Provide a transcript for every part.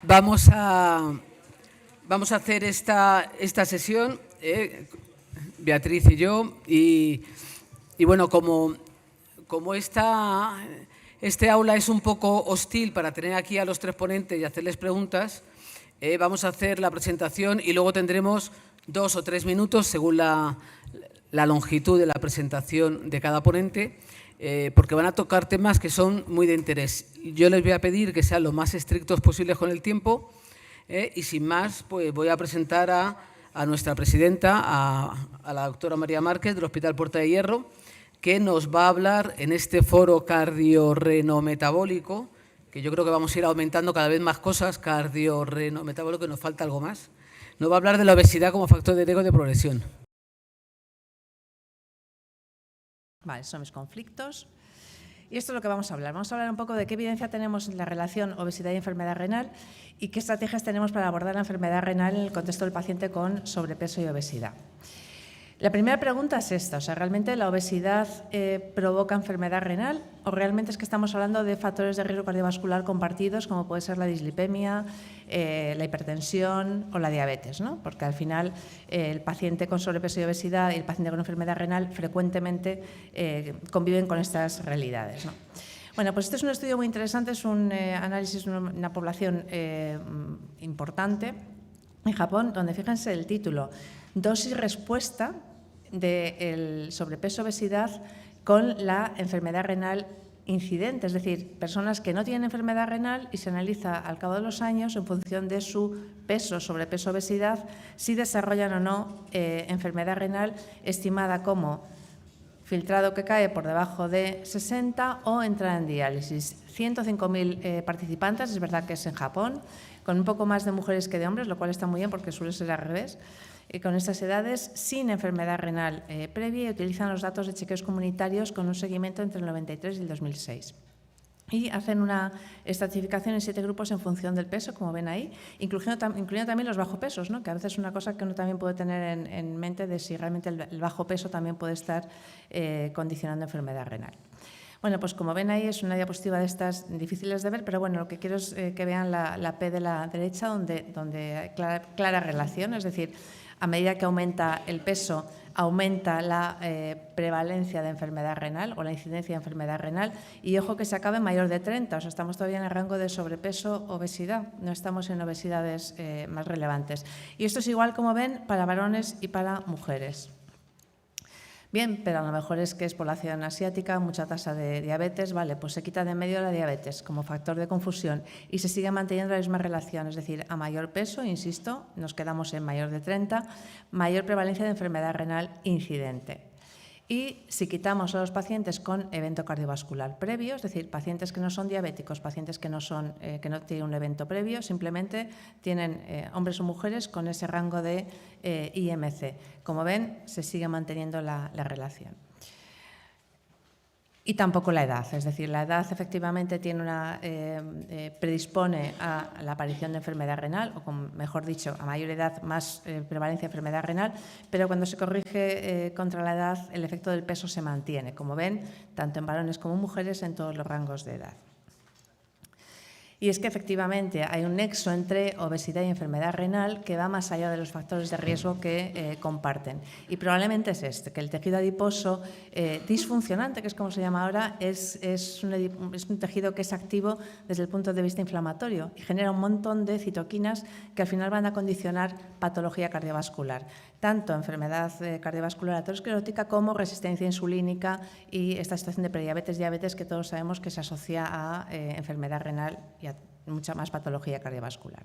Vamos a hacer esta sesión, Beatriz y yo, y bueno, como este aula es un poco hostil para tener aquí a los tres ponentes y hacerles preguntas, vamos a hacer la presentación y luego tendremos 2 o 3 minutos según la longitud de la presentación de cada ponente, porque van a tocar temas que son muy de interés. Yo les voy a pedir que sean lo más estrictos posibles con el tiempo y sin más, pues voy a presentar a nuestra presidenta, a la doctora María Márquez del Hospital Puerta de Hierro, que nos va a hablar en este foro cardiorrenometabólico, que yo creo que vamos a ir aumentando cada vez más cosas, cardiorrenometabólico, que nos falta algo más. Nos va a hablar de la obesidad como factor de riesgo de progresión. Vale, son mis conflictos. Y esto es lo que vamos a hablar. Vamos a hablar un poco de qué evidencia tenemos en la relación obesidad y enfermedad renal y qué estrategias tenemos para abordar la enfermedad renal en el contexto del paciente con sobrepeso y obesidad. La primera pregunta es esta, o sea, ¿realmente la obesidad provoca enfermedad renal o realmente es que estamos hablando de factores de riesgo cardiovascular compartidos como puede ser la dislipemia, la hipertensión o la diabetes, ¿no? Porque al final el paciente con sobrepeso y obesidad y el paciente con enfermedad renal frecuentemente conviven con estas realidades, ¿no? Bueno, pues este es un estudio muy interesante, es un análisis de una población importante en Japón, donde fíjense el título, dosis-respuesta del sobrepeso-obesidad con la enfermedad renal incidente, es decir, personas que no tienen enfermedad renal y se analiza al cabo de los años en función de su peso, sobrepeso, obesidad, si desarrollan o no enfermedad renal estimada como filtrado que cae por debajo de 60 o entrada en diálisis. 105.000 participantes, es verdad que es en Japón, con un poco más de mujeres que de hombres, lo cual está muy bien porque suele ser al revés, con estas edades sin enfermedad renal previa y utilizan los datos de chequeos comunitarios con un seguimiento entre el 93 y el 2006. Y hacen una estratificación en 7 grupos en función del peso, como ven ahí, incluyendo también los bajo pesos, ¿no? Que a veces es una cosa que uno también puede tener en mente de si realmente el bajo peso también puede estar condicionando enfermedad renal. Bueno, pues como ven ahí es una diapositiva de estas difíciles de ver, pero bueno, lo que quiero es que vean la P de la derecha donde hay clara relación, es decir, a medida que aumenta el peso, aumenta la prevalencia de enfermedad renal o la incidencia de enfermedad renal y ojo que se acabe mayor de 30, o sea, estamos todavía en el rango de sobrepeso, obesidad, no estamos en obesidades más relevantes. Y esto es igual, como ven, para varones y para mujeres. Bien, pero a lo mejor es que es población asiática, mucha tasa de diabetes, vale, pues se quita de en medio la diabetes como factor de confusión y se sigue manteniendo la misma relación, es decir, a mayor peso, insisto, nos quedamos en mayor de 30, mayor prevalencia de enfermedad renal incidente. Y si quitamos a los pacientes con evento cardiovascular previo, es decir, pacientes que no son diabéticos, pacientes que no tienen un evento previo, simplemente tienen hombres o mujeres con ese rango de IMC. Como ven, se sigue manteniendo la relación. Y tampoco la edad, es decir, la edad efectivamente predispone a la aparición de enfermedad renal, o mejor dicho, a mayor edad más prevalencia de enfermedad renal, pero cuando se corrige contra la edad, el efecto del peso se mantiene, como ven, tanto en varones como en mujeres en todos los rangos de edad. Y es que efectivamente hay un nexo entre obesidad y enfermedad renal que va más allá de los factores de riesgo que comparten. Y probablemente es este, que el tejido adiposo disfuncionante, que es como se llama ahora, es un tejido que es activo desde el punto de vista inflamatorio y genera un montón de citoquinas que al final van a condicionar patología cardiovascular, tanto enfermedad cardiovascular aterosclerótica como resistencia insulínica y esta situación de prediabetes, diabetes que todos sabemos que se asocia a enfermedad renal y a mucha más patología cardiovascular.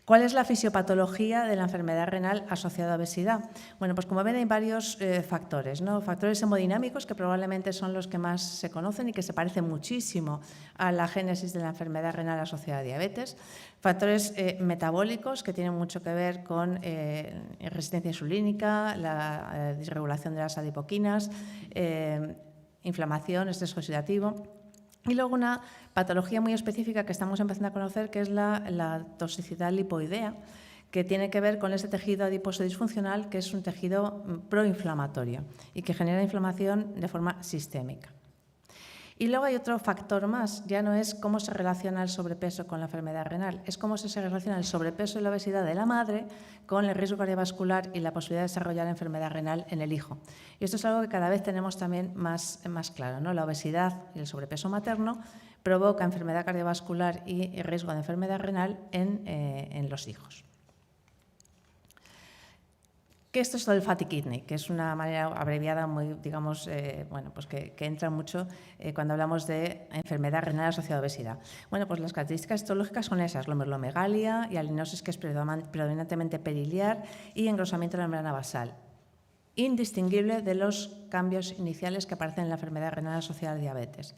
¿Cuál es la fisiopatología de la enfermedad renal asociada a obesidad? Bueno, pues como ven hay varios factores, ¿no? Factores hemodinámicos que probablemente son los que más se conocen y que se parecen muchísimo a la génesis de la enfermedad renal asociada a diabetes. Factores metabólicos que tienen mucho que ver con resistencia insulínica, la disregulación de las adipoquinas, inflamación, estrés oxidativo. Y luego una patología muy específica que estamos empezando a conocer, que es la toxicidad lipoidea, que tiene que ver con ese tejido adiposo disfuncional, que es un tejido proinflamatorio y que genera inflamación de forma sistémica. Y luego hay otro factor más, ya no es cómo se relaciona el sobrepeso con la enfermedad renal, es cómo se relaciona el sobrepeso y la obesidad de la madre con el riesgo cardiovascular y la posibilidad de desarrollar enfermedad renal en el hijo. Y esto es algo que cada vez tenemos también más claro, ¿no? La obesidad y el sobrepeso materno provoca enfermedad cardiovascular y riesgo de enfermedad renal en los hijos. Que esto es todo el fatty kidney, que es una manera abreviada muy, digamos, pues que entra mucho cuando hablamos de enfermedad renal asociada a obesidad. Bueno, pues las características histológicas son esas: glomerulomegalia y alinosis, que es predominantemente periliar, y engrosamiento de la membrana basal, indistinguible de los cambios iniciales que aparecen en la enfermedad renal asociada a la diabetes.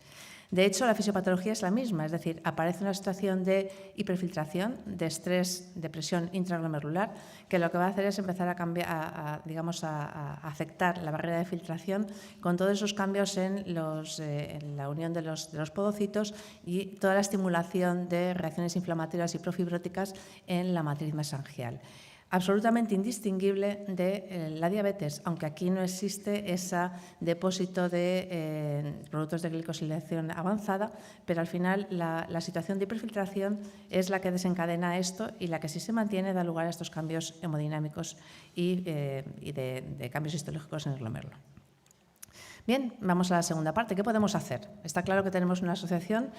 De hecho, la fisiopatología es la misma, es decir, aparece una situación de hiperfiltración, de estrés, de presión intraglomerular, que lo que va a hacer es empezar a cambiar, a afectar la barrera de filtración con todos esos cambios en la unión de los podocitos y toda la estimulación de reacciones inflamatorias y profibróticas en la matriz mesangial. Absolutamente indistinguible de la diabetes, aunque aquí no existe ese depósito de productos de glicosilación avanzada, pero al final la situación de hiperfiltración es la que desencadena esto y la que, si se mantiene, da lugar a estos cambios hemodinámicos y de cambios histológicos en el glomérulo. Bien, vamos a la segunda parte. ¿Qué podemos hacer? Está claro que tenemos una asociación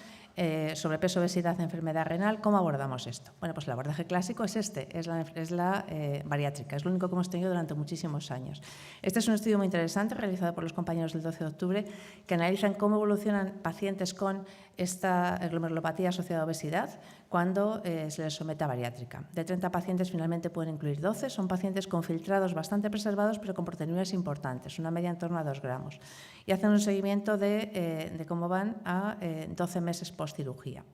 sobrepeso, obesidad, enfermedad renal. ¿Cómo abordamos esto? Bueno, pues el abordaje clásico es la bariátrica. Es lo único que hemos tenido durante muchísimos años. Este es un estudio muy interesante realizado por los compañeros del 12 de octubre que analizan cómo evolucionan pacientes con esta glomerulopatía asociada a obesidad cuando se les somete a bariátrica. De 30 pacientes finalmente pueden incluir 12. Son pacientes con filtrados bastante preservados, pero con proteinuриas importantes, una media en torno a 2 gramos. Y hacen un seguimiento de cómo van a 12 meses post-cirugía.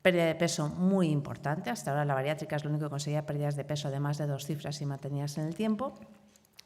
Pérdida de peso muy importante. Hasta ahora la bariátrica es lo único que conseguía pérdidas de peso de más de 2 cifras y mantenidas en el tiempo.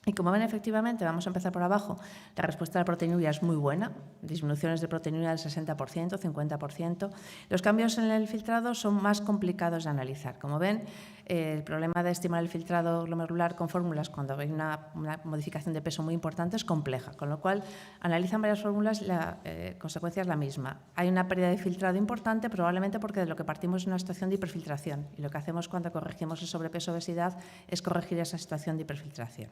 Y como ven, efectivamente, vamos a empezar por abajo, la respuesta a la proteinuria es muy buena, disminuciones de proteinuria del 60%, 50%. Los cambios en el filtrado son más complicados de analizar. Como ven, el problema de estimar el filtrado glomerular con fórmulas cuando hay una modificación de peso muy importante es compleja, con lo cual analizan varias fórmulas y la consecuencia es la misma. Hay una pérdida de filtrado importante, probablemente porque de lo que partimos es una situación de hiperfiltración, y lo que hacemos cuando corregimos el sobrepeso o obesidad es corregir esa situación de hiperfiltración.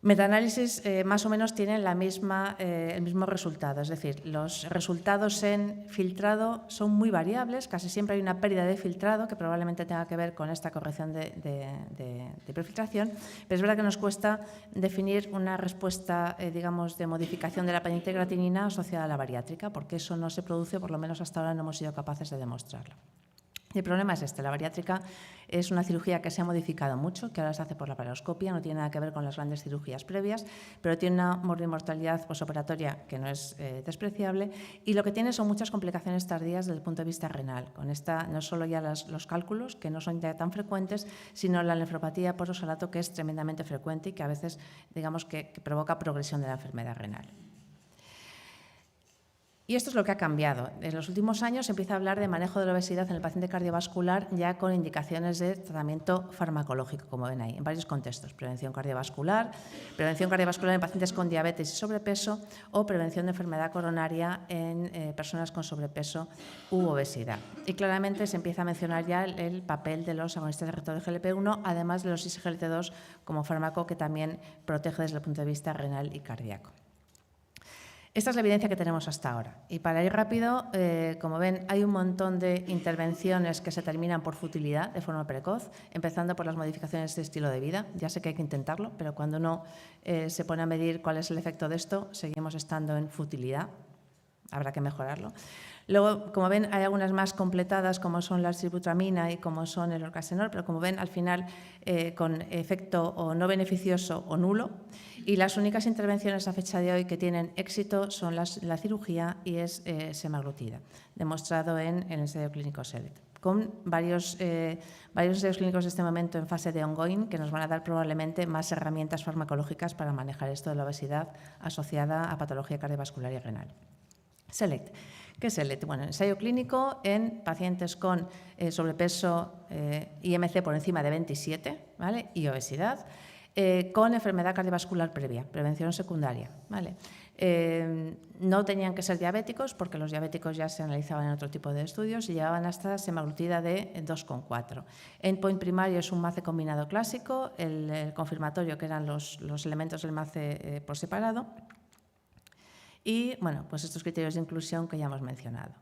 Metaanálisis más o menos tienen el mismo resultado, es decir, los resultados en filtrado son muy variables, casi siempre hay una pérdida de filtrado que probablemente tenga que ver con esta corrección de hiperfiltración, pero es verdad que nos cuesta definir una respuesta, digamos, de modificación de la peniltegratinina asociada a la bariátrica, porque eso no se produce, por lo menos hasta ahora no hemos sido capaces de demostrarlo. El problema es este: la bariátrica es una cirugía que se ha modificado mucho, que ahora se hace por la laparoscopia, no tiene nada que ver con las grandes cirugías previas, pero tiene una mortalidad posoperatoria que no es despreciable, y lo que tiene son muchas complicaciones tardías desde el punto de vista renal. Con esta no solo ya los cálculos, que no son ya tan frecuentes, sino la nefropatía por oxalato, que es tremendamente frecuente y que a veces, digamos, que provoca progresión de la enfermedad renal. Y esto es lo que ha cambiado. En los últimos años se empieza a hablar de manejo de la obesidad en el paciente cardiovascular ya con indicaciones de tratamiento farmacológico, como ven ahí, en varios contextos: prevención cardiovascular en pacientes con diabetes y sobrepeso, o prevención de enfermedad coronaria en personas con sobrepeso u obesidad. Y claramente se empieza a mencionar ya el papel de los agonistas de receptor GLP-1, además de los SGLT2 como fármaco que también protege desde el punto de vista renal y cardíaco. Esta es la evidencia que tenemos hasta ahora. Y para ir rápido, como ven, hay un montón de intervenciones que se terminan por futilidad de forma precoz, empezando por las modificaciones de estilo de vida. Ya sé que hay que intentarlo, pero cuando uno se pone a medir cuál es el efecto de esto, seguimos estando en futilidad. Habrá que mejorarlo. Luego, como ven, hay algunas más completadas, como son la sibutramina y como son el orcasenol, pero como ven, al final con efecto o no beneficioso o nulo. Y las únicas intervenciones a fecha de hoy que tienen éxito son la cirugía y es semaglutida, demostrado en el ensayo clínico SELECT, con varios ensayos clínicos de este momento en fase de ongoing que nos van a dar probablemente más herramientas farmacológicas para manejar esto de la obesidad asociada a patología cardiovascular y renal. SELECT. ¿Qué es SELECT? Bueno, ensayo clínico en pacientes con sobrepeso IMC por encima de 27, ¿vale?, y obesidad. con enfermedad cardiovascular previa, prevención secundaria. ¿Vale? No tenían que ser diabéticos porque los diabéticos ya se analizaban en otro tipo de estudios y llevaban hasta semaglutida de 2,4. Endpoint primario es un MACE combinado clásico, el confirmatorio, que eran los elementos del MACE por separado, y bueno, pues estos criterios de inclusión que ya hemos mencionado.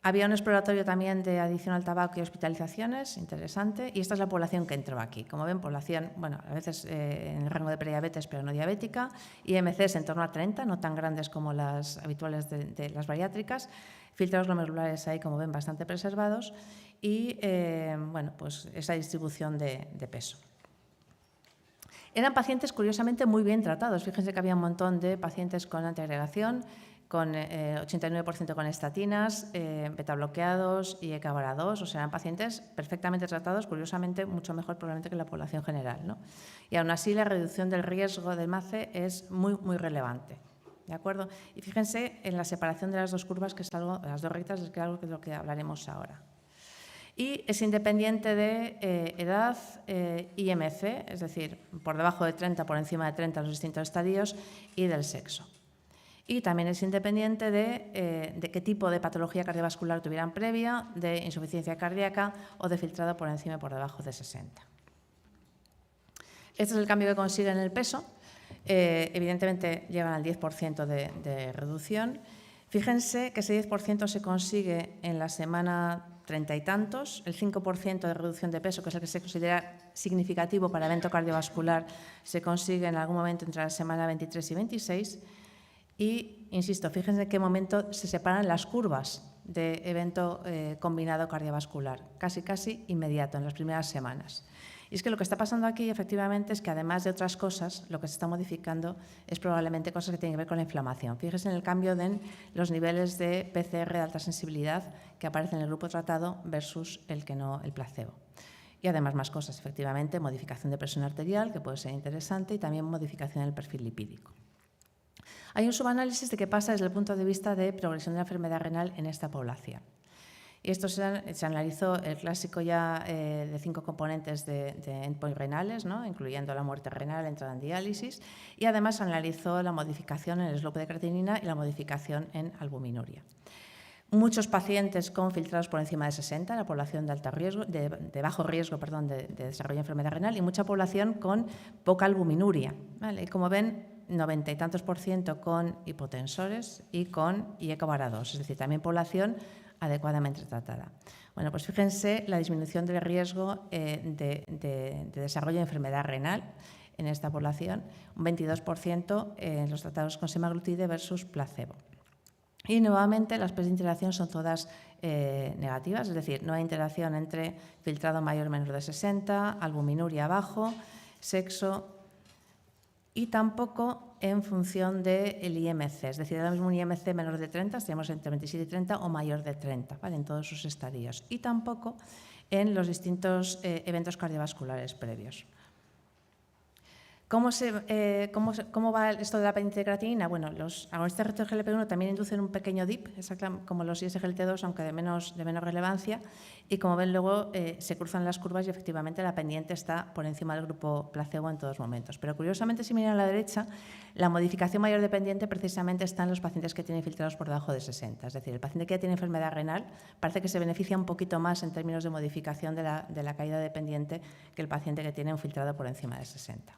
Había un exploratorio también de adicción al tabaco y hospitalizaciones, interesante, y esta es la población que entró aquí. Como ven, población, bueno, a veces en el rango de prediabetes, pero no diabética, IMCs en torno a 30, no tan grandes como las habituales de las bariátricas, filtros glomerulares ahí, como ven, bastante preservados, y bueno, pues esa distribución de peso. Eran pacientes, curiosamente, muy bien tratados. Fíjense que había un montón de pacientes con antiagregación, con 89% con estatinas, beta-bloqueados y ECA-BARA2, o sea, eran pacientes perfectamente tratados, curiosamente mucho mejor probablemente que la población general, ¿no? Y aún así la reducción del riesgo del MACE es muy, muy relevante, ¿de acuerdo? Y fíjense en la separación de las dos curvas, que es algo, las dos rectas, es algo de lo que hablaremos ahora. Y es independiente de edad, IMC, es decir, por debajo de 30, por encima de 30 en los distintos estadios, y del sexo. Y también es independiente de qué tipo de patología cardiovascular tuvieran previa, de insuficiencia cardíaca o de filtrado por encima y por debajo de 60. Este es el cambio que consigue en el peso. Evidentemente llegan al 10% de reducción. Fíjense que ese 10% se consigue en la semana 30 y tantos, el 5% de reducción de peso, que es el que se considera significativo para evento cardiovascular, se consigue en algún momento entre la semana 23 y 26. Y, insisto, fíjense en qué momento se separan las curvas de evento combinado cardiovascular, casi inmediato, en las primeras semanas. Y es que lo que está pasando aquí, efectivamente, es que además de otras cosas, lo que se está modificando es probablemente cosas que tienen que ver con la inflamación. Fíjense en el cambio de los niveles de PCR de alta sensibilidad que aparecen en el grupo tratado versus el que no, el placebo. Y además más cosas, efectivamente, modificación de presión arterial, que puede ser interesante, y también modificación del perfil lipídico. Hay un subanálisis de qué pasa desde el punto de vista de progresión de la enfermedad renal en esta población. Y esto se analizó el clásico ya de 5 componentes de endpoint renales, ¿no? Incluyendo la muerte renal, entrada en diálisis, y además se analizó la modificación en el slope de creatinina y la modificación en albuminuria. Muchos pacientes con filtrados por encima de 60, la población de alto riesgo, de bajo riesgo, perdón, de desarrollo de enfermedad renal, y mucha población con poca albuminuria, ¿vale? Y como ven, 90 y tantos % con hipotensores y con ECA-BARA2, es decir, también población adecuadamente tratada. Bueno, pues fíjense la disminución del riesgo de desarrollo de enfermedad renal en esta población, un 22% en los tratados con semaglutide versus placebo. Y nuevamente las pruebas de interacción son todas negativas, es decir, no hay interacción entre filtrado mayor o menor de 60, albuminuria bajo, sexo, y tampoco en función del IMC, es decir, ahora mismo un IMC menor de 30, estaríamos entre 27 y 30 o mayor de 30, ¿vale? En todos sus estadios. Y tampoco en los distintos eventos cardiovasculares previos. ¿Cómo va esto de la pendiente de creatinina? Bueno, los agonistas receptores GLP-1 también inducen un pequeño dip, como los ISGLT2, aunque de menos relevancia, y como ven luego se cruzan las curvas y efectivamente la pendiente está por encima del grupo placebo en todos momentos. Pero curiosamente, si miran a la derecha, la modificación mayor de pendiente precisamente está en los pacientes que tienen filtrados por debajo de 60. Es decir, el paciente que ya tiene enfermedad renal parece que se beneficia un poquito más en términos de modificación de la caída de pendiente que el paciente que tiene un filtrado por encima de 60.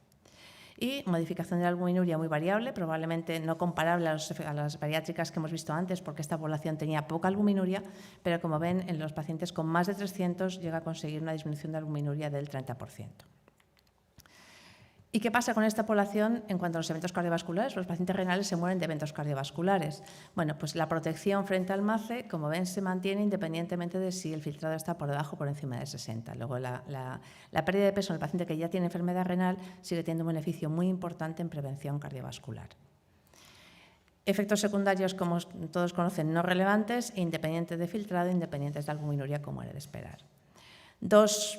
Y modificación de la albuminuria muy variable, probablemente no comparable a las bariátricas que hemos visto antes, porque esta población tenía poca albuminuria, pero como ven, en los pacientes con más de 300 llega a conseguir una disminución de albuminuria del 30%. ¿Y qué pasa con esta población en cuanto a los eventos cardiovasculares? Los pacientes renales se mueren de eventos cardiovasculares. Bueno, pues la protección frente al MACE, como ven, se mantiene independientemente de si el filtrado está por debajo o por encima de 60. Luego, la pérdida de peso en el paciente que ya tiene enfermedad renal sigue teniendo un beneficio muy importante en prevención cardiovascular. Efectos secundarios, como todos conocen, no relevantes, independientes de filtrado, independientes de albuminuria, como era de esperar. Dos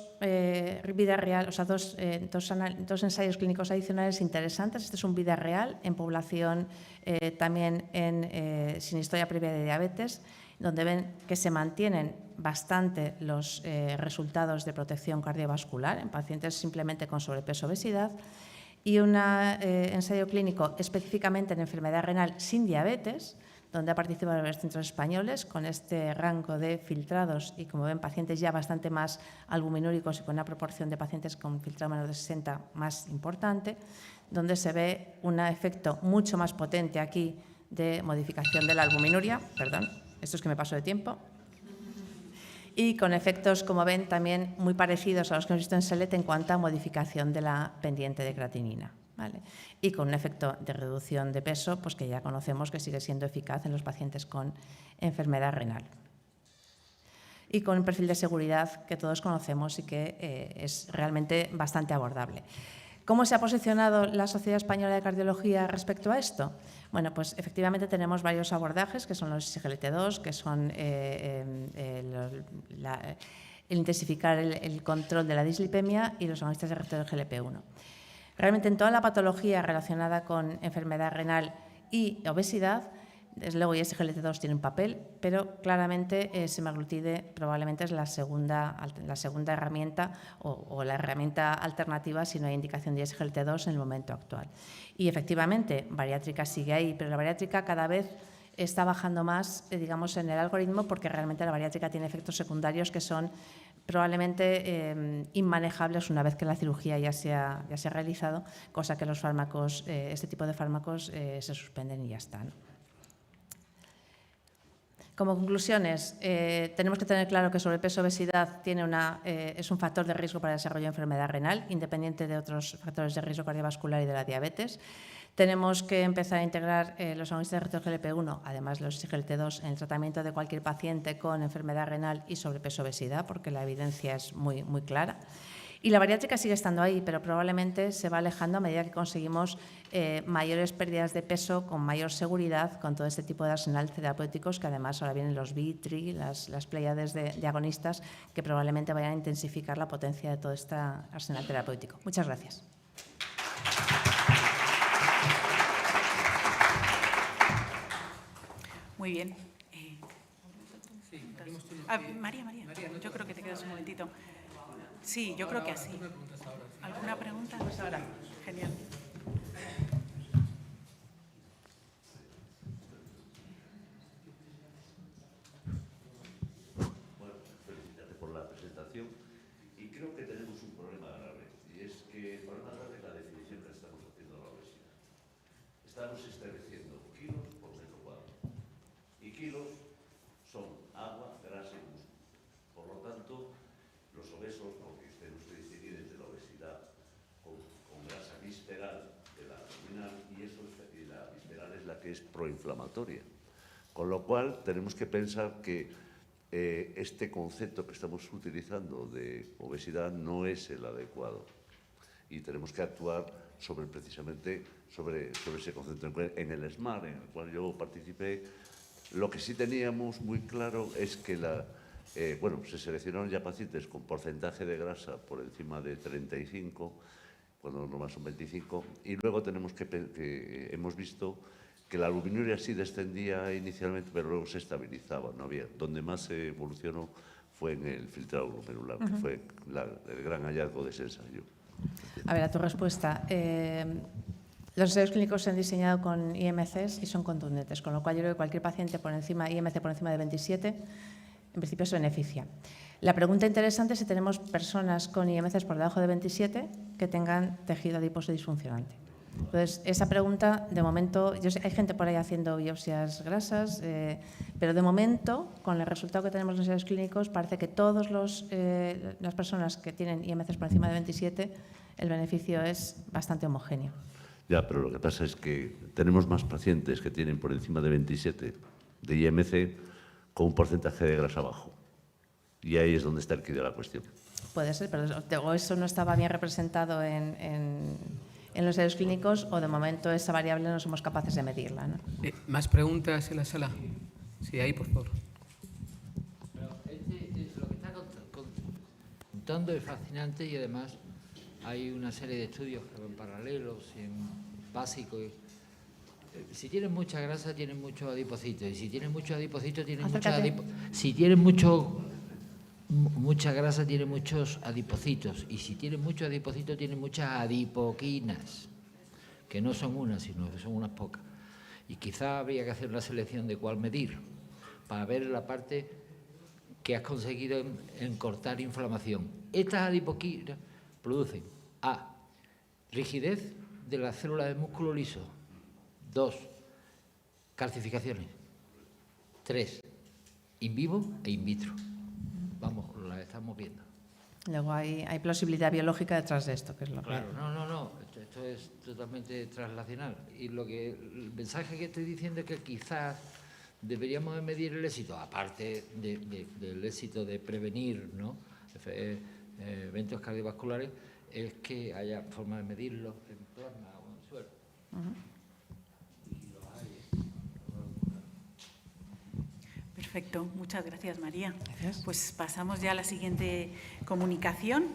ensayos clínicos adicionales interesantes. Este es un vida real en población también sin historia previa de diabetes. donde ven que se mantienen bastante los resultados de protección cardiovascular en pacientes simplemente con sobrepeso o obesidad, y un ensayo clínico específicamente en enfermedad renal sin diabetes, donde ha participado varios centros españoles con este rango de filtrados y, como ven, pacientes ya bastante más albuminúricos y con una proporción de pacientes con filtrado menor de 60 más importante, donde se ve un efecto mucho más potente aquí de modificación de la albuminuria, perdón, esto es que me paso de tiempo, y con efectos, como ven, también muy parecidos a los que hemos visto en SELECT en cuanto a modificación de la pendiente de creatinina, ¿vale? Y con un efecto de reducción de peso, pues que ya conocemos que sigue siendo eficaz en los pacientes con enfermedad renal. Y con un perfil de seguridad que todos conocemos y que es realmente bastante abordable. ¿Cómo se ha posicionado la Sociedad Española de Cardiología respecto a esto? Bueno, pues efectivamente tenemos varios abordajes, que son los SGLT2, que son el intensificar el control de la dislipemia, y los agonistas de receptor GLP-1. Realmente en toda la patología relacionada con enfermedad renal y obesidad, desde luego SGLT2 tiene un papel, pero claramente semaglutide probablemente es la segunda herramienta o la herramienta alternativa si no hay indicación de SGLT2 en el momento actual. Y efectivamente, bariátrica sigue ahí, pero la bariátrica cada vez está bajando más, digamos, en el algoritmo, porque realmente la bariátrica tiene efectos secundarios que son probablemente inmanejables una vez que la cirugía ya se ha realizado, cosa que los fármacos, este tipo de fármacos se suspenden y ya está, ¿no? Como conclusiones, tenemos que tener claro que sobrepeso o obesidad es un factor de riesgo para el desarrollo de enfermedad renal, independiente de otros factores de riesgo cardiovascular y de la diabetes. Tenemos que empezar a integrar los agonistas de receptor GLP-1, además de los SGLT2, en el tratamiento de cualquier paciente con enfermedad renal y sobrepeso o obesidad, porque la evidencia es muy, muy clara. Y la bariátrica sigue estando ahí, pero probablemente se va alejando a medida que conseguimos mayores pérdidas de peso con mayor seguridad, con todo este tipo de arsenal terapéuticos, que además ahora vienen los BITRI, las pléyades de agonistas, que probablemente vayan a intensificar la potencia de todo este arsenal terapéutico. Muchas gracias. Muy bien. María, yo creo que te quedas un momentito. Sí, yo creo que así. ¿Alguna pregunta? Pues ahora. Genial. Bueno, felicitarte por la presentación, y creo que tenemos un problema grave, y es que el problema grave es la definición que estamos haciendo de la obesidad. Estamos estableciendo kilos por metro cuadrado, y kilos son agua, grasa y músculo. Por lo tanto, los obesos, aunque tenemos que distinguir entre la obesidad con grasa visceral de la abdominal, y la visceral es la que es proinflamatoria. Con lo cual, tenemos que pensar que este concepto que estamos utilizando de obesidad no es el adecuado, y tenemos que actuar precisamente sobre ese concepto. En el SMART, en el cual yo participé, lo que sí teníamos muy claro es que se seleccionaron ya pacientes con porcentaje de grasa por encima de 35, cuando las normas son 25, y luego hemos visto que la albuminuria sí descendía inicialmente, pero luego se estabilizaba, no había. Donde más se evolucionó fue en el filtrado glomerular, que fue el gran hallazgo de ese ensayo. A ver, a tu respuesta. Los ensayos clínicos se han diseñado con IMCs y son contundentes, con lo cual yo creo que cualquier paciente IMC por encima de 27, en principio se beneficia. La pregunta interesante es si tenemos personas con IMCs por debajo de 27 que tengan tejido adiposo disfuncionante. Entonces, esa pregunta, de momento, hay gente por ahí haciendo biopsias grasas, pero de momento, con el resultado que tenemos en los ensayos clínicos, parece que todas las personas que tienen IMCs por encima de 27, el beneficio es bastante homogéneo. Ya, pero lo que pasa es que tenemos más pacientes que tienen por encima de 27 de IMC con un porcentaje de grasa bajo. Y ahí es donde está el quid de la cuestión. Puede ser, pero eso no estaba bien representado en los ensayos clínicos, o de momento esa variable no somos capaces de medirla, ¿no? ¿Más preguntas en la sala? Sí, ahí, por favor. Lo que está contando es fascinante, y además hay una serie de estudios que van paralelos, en básico, Si tienen mucha grasa, tienen muchos adipocitos. Y si tienen muchos adipocitos, tienen muchos Acércate. Si tienen mucha grasa, tienen muchos adipocitos. Y si tienen muchos adipocitos, tienen muchas adipoquinas. Que no son unas, sino que son unas pocas. Y quizá habría que hacer una selección de cuál medir, para ver la parte que has conseguido en cortar inflamación. Estas adipoquinas producen A, rigidez de las células de músculo liso. 2, calcificaciones. 3, in vivo e in vitro. Vamos, las estamos viendo. Luego hay plausibilidad biológica detrás de esto, que es lo Claro, no. Esto es totalmente translacional. Y el mensaje que estoy diciendo es que quizás deberíamos de medir el éxito, aparte del éxito de prevenir, ¿no?, eventos cardiovasculares, es que haya forma de medirlo en plasma o en suero. Perfecto, muchas gracias, María. Gracias. Pues pasamos ya a la siguiente comunicación,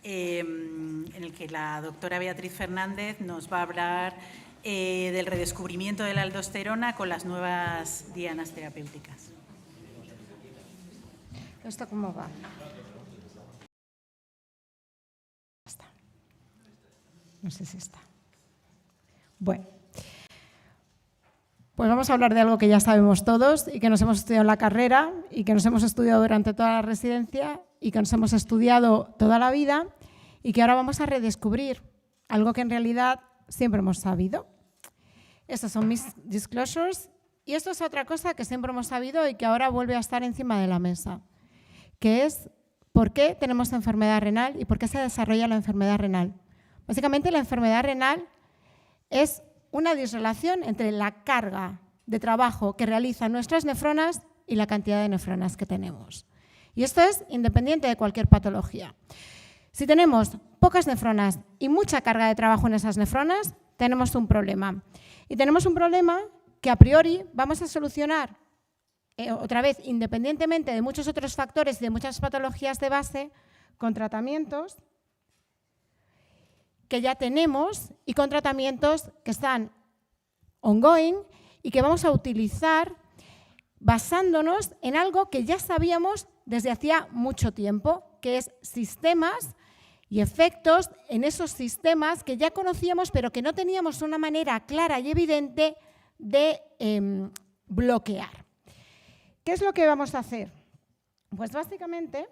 en el que la doctora Beatriz Fernández nos va a hablar del redescubrimiento de la aldosterona con las nuevas dianas terapéuticas. ¿Esto cómo va? Está. No sé si está. Bueno. Pues vamos a hablar de algo que ya sabemos todos y que nos hemos estudiado en la carrera y que nos hemos estudiado durante toda la residencia y que nos hemos estudiado toda la vida y que ahora vamos a redescubrir algo que en realidad siempre hemos sabido. Estos son mis disclosures y esto es otra cosa que siempre hemos sabido y que ahora vuelve a estar encima de la mesa, que es por qué tenemos enfermedad renal y por qué se desarrolla la enfermedad renal. Básicamente la enfermedad renal es una disrelación entre la carga de trabajo que realizan nuestras nefronas y la cantidad de nefronas que tenemos. Y esto es independiente de cualquier patología. Si tenemos pocas nefronas y mucha carga de trabajo en esas nefronas, tenemos un problema. Y tenemos un problema que a priori vamos a solucionar, otra vez, independientemente de muchos otros factores y de muchas patologías de base, con tratamientos que ya tenemos y con tratamientos que están ongoing y que vamos a utilizar basándonos en algo que ya sabíamos desde hacía mucho tiempo, que es sistemas y efectos en esos sistemas que ya conocíamos pero que no teníamos una manera clara y evidente de bloquear. ¿Qué es lo que vamos a hacer? Pues básicamente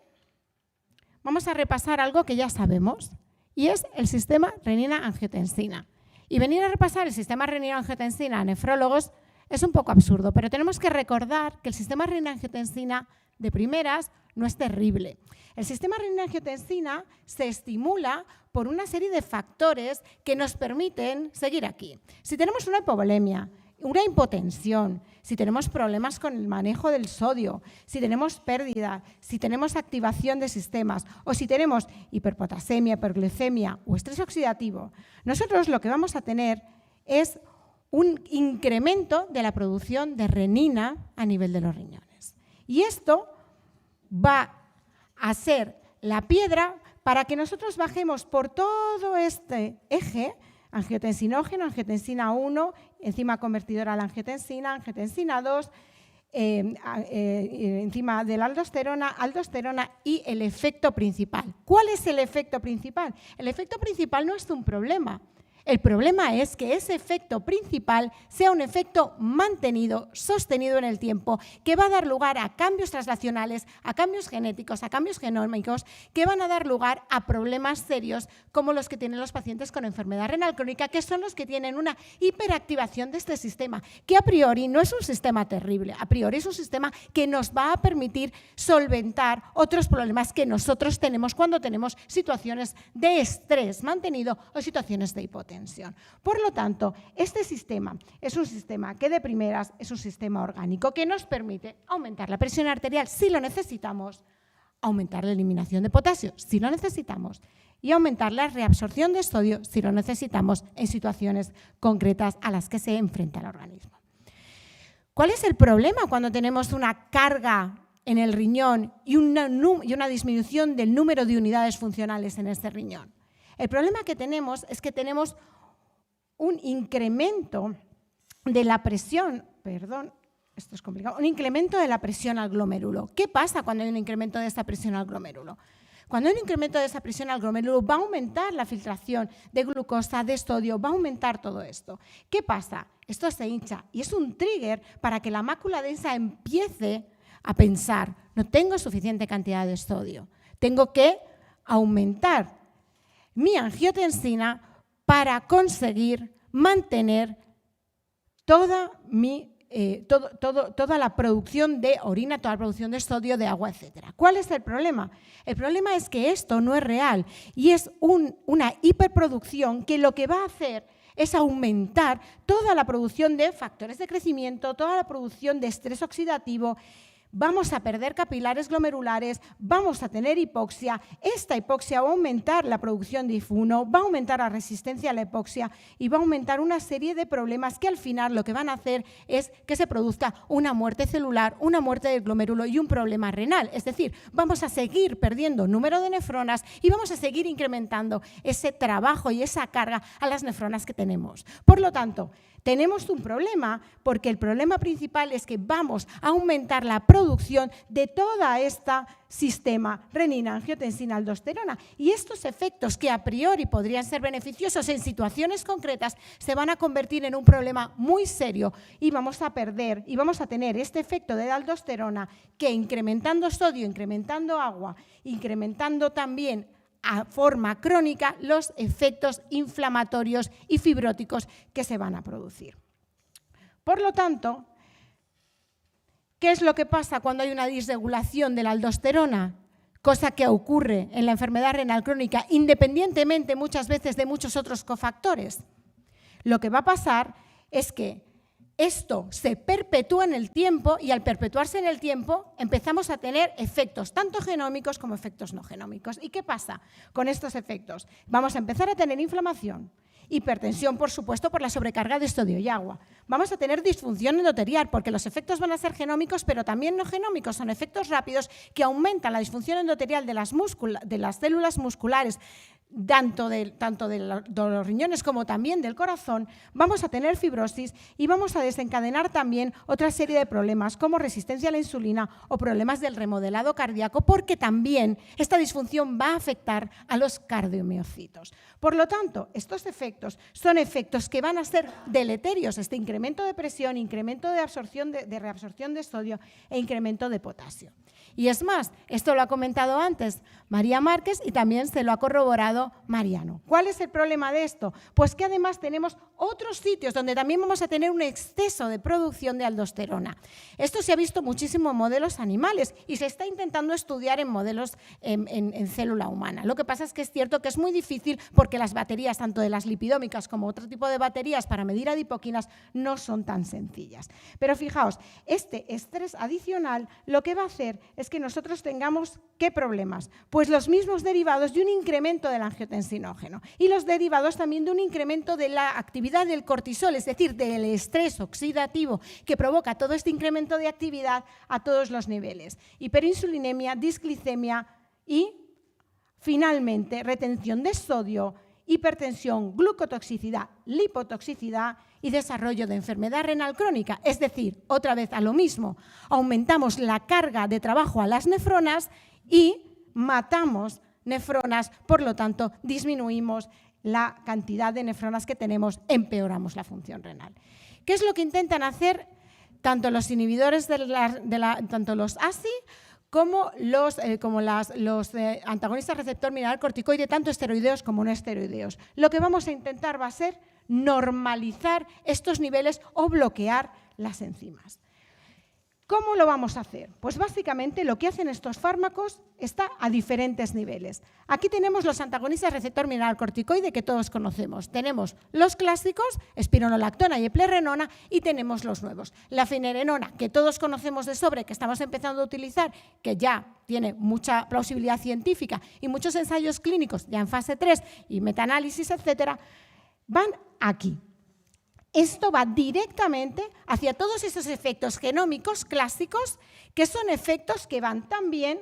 vamos a repasar algo que ya sabemos, y es el sistema renina-angiotensina. Y venir a repasar el sistema renina-angiotensina a nefrólogos es un poco absurdo, pero tenemos que recordar que el sistema renina-angiotensina de primeras no es terrible. El sistema renina-angiotensina se estimula por una serie de factores que nos permiten seguir aquí. Si tenemos una hipovolemia, una hipotensión, si tenemos problemas con el manejo del sodio, si tenemos pérdida, si tenemos activación de sistemas o si tenemos hiperpotasemia, hiperglicemia o estrés oxidativo, nosotros lo que vamos a tener es un incremento de la producción de renina a nivel de los riñones. Y esto va a ser la piedra para que nosotros bajemos por todo este eje, angiotensinógeno, angiotensina 1, enzima convertidora a la angiotensina, angiotensina 2, enzima de la aldosterona y el efecto principal. ¿Cuál es el efecto principal? El efecto principal no es un problema. El problema es que ese efecto principal sea un efecto mantenido, sostenido en el tiempo, que va a dar lugar a cambios translacionales, a cambios genéticos, a cambios genómicos, que van a dar lugar a problemas serios como los que tienen los pacientes con enfermedad renal crónica, que son los que tienen una hiperactivación de este sistema, que a priori no es un sistema terrible, a priori es un sistema que nos va a permitir solventar otros problemas que nosotros tenemos cuando tenemos situaciones de estrés mantenido o situaciones de hipotensión. Por lo tanto, este sistema es un sistema que de primeras es un sistema orgánico que nos permite aumentar la presión arterial si lo necesitamos, aumentar la eliminación de potasio si lo necesitamos y aumentar la reabsorción de sodio si lo necesitamos en situaciones concretas a las que se enfrenta el organismo. ¿Cuál es el problema cuando tenemos una carga en el riñón y una disminución del número de unidades funcionales en este riñón? El problema que tenemos es que tenemos un incremento de la presión, perdón, esto es complicado, un incremento de la presión al glomérulo. ¿Qué pasa cuando hay un incremento de esta presión al glomérulo? Cuando hay un incremento de esa presión al glomérulo va a aumentar la filtración de glucosa, de sodio, va a aumentar todo esto. ¿Qué pasa? Esto se hincha y es un trigger para que la mácula densa empiece a pensar, no tengo suficiente cantidad de sodio, tengo que aumentar mi angiotensina para conseguir mantener toda la producción de orina, toda la producción de sodio, de agua, etc. ¿Cuál es el problema? El problema es que esto no es real y es una hiperproducción que lo que va a hacer es aumentar toda la producción de factores de crecimiento, toda la producción de estrés oxidativo. Vamos a perder capilares glomerulares, vamos a tener hipoxia. Esta hipoxia va a aumentar la producción de IF1, va a aumentar la resistencia a la hipoxia y va a aumentar una serie de problemas que al final lo que van a hacer es que se produzca una muerte celular, una muerte del glomérulo y un problema renal. Es decir, vamos a seguir perdiendo número de nefronas y vamos a seguir incrementando ese trabajo y esa carga a las nefronas que tenemos. Por lo tanto, tenemos un problema porque el problema principal es que vamos a aumentar la producción de toda esta sistema renina, angiotensina, aldosterona y estos efectos que a priori podrían ser beneficiosos en situaciones concretas se van a convertir en un problema muy serio y vamos a perder y vamos a tener este efecto de la aldosterona que incrementando sodio, incrementando agua, incrementando también a forma crónica los efectos inflamatorios y fibróticos que se van a producir. Por lo tanto, ¿qué es lo que pasa cuando hay una disregulación de la aldosterona? Cosa que ocurre en la enfermedad renal crónica, independientemente muchas veces de muchos otros cofactores. Lo que va a pasar es que esto se perpetúa en el tiempo y al perpetuarse en el tiempo empezamos a tener efectos tanto genómicos como efectos no genómicos. ¿Y qué pasa con estos efectos? Vamos a empezar a tener inflamación, hipertensión, por supuesto, por la sobrecarga de sodio y agua. Vamos a tener disfunción endotelial porque los efectos van a ser genómicos, pero también no genómicos. Son efectos rápidos que aumentan la disfunción endotelial de las células musculares, tanto de los riñones como también del corazón. Vamos a tener fibrosis y vamos a desencadenar también otra serie de problemas como resistencia a la insulina o problemas del remodelado cardíaco, porque también esta disfunción va a afectar a los cardiomiocitos. Por lo tanto, estos efectos son efectos que van a ser deleterios, este incremento de presión, incremento de reabsorción de sodio e incremento de potasio. Y es más, esto lo ha comentado antes María Márquez y también se lo ha corroborado Mariano. ¿Cuál es el problema de esto? Pues que además tenemos otros sitios donde también vamos a tener un exceso de producción de aldosterona. Esto se ha visto muchísimo en modelos animales y se está intentando estudiar en modelos en célula humana. Lo que pasa es que es cierto que es muy difícil porque las baterías, tanto de las lipidómicas como otro tipo de baterías para medir adipoquinas, no son tan sencillas. Pero fijaos, este estrés adicional lo que va a hacer es que nosotros tengamos, ¿qué problemas? Pues los mismos derivados de un incremento del angiotensinógeno y los derivados también de un incremento de la actividad del cortisol, es decir, del estrés oxidativo que provoca todo este incremento de actividad a todos los niveles. Hiperinsulinemia, disglicemia y, finalmente, retención de sodio, hipertensión, glucotoxicidad, lipotoxicidad y desarrollo de enfermedad renal crónica. Es decir, otra vez a lo mismo, aumentamos la carga de trabajo a las nefronas y matamos nefronas, por lo tanto, disminuimos la cantidad de nefronas que tenemos, empeoramos la función renal. ¿Qué es lo que intentan hacer tanto los inhibidores tanto los ASI como los antagonistas receptor mineralocorticoide, tanto esteroideos como no esteroideos? Lo que vamos a intentar va a ser normalizar estos niveles o bloquear las enzimas. ¿Cómo lo vamos a hacer? Pues básicamente lo que hacen estos fármacos está a diferentes niveles. Aquí tenemos los antagonistas receptor mineralocorticoide que todos conocemos. Tenemos los clásicos, espironolactona y eplerenona, y tenemos los nuevos. La finerenona, que todos conocemos de sobre, que estamos empezando a utilizar, que ya tiene mucha plausibilidad científica y muchos ensayos clínicos ya en fase 3 y metaanálisis, etcétera, van aquí. Esto va directamente hacia todos esos efectos genómicos clásicos, que son efectos que van también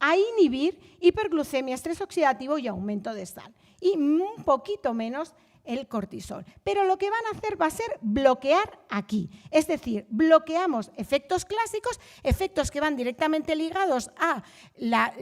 a inhibir hiperglucemia, estrés oxidativo y aumento de sal. Y un poquito menos el cortisol. Pero lo que van a hacer va a ser bloquear aquí. Es decir, bloqueamos efectos clásicos, efectos que van directamente ligados a la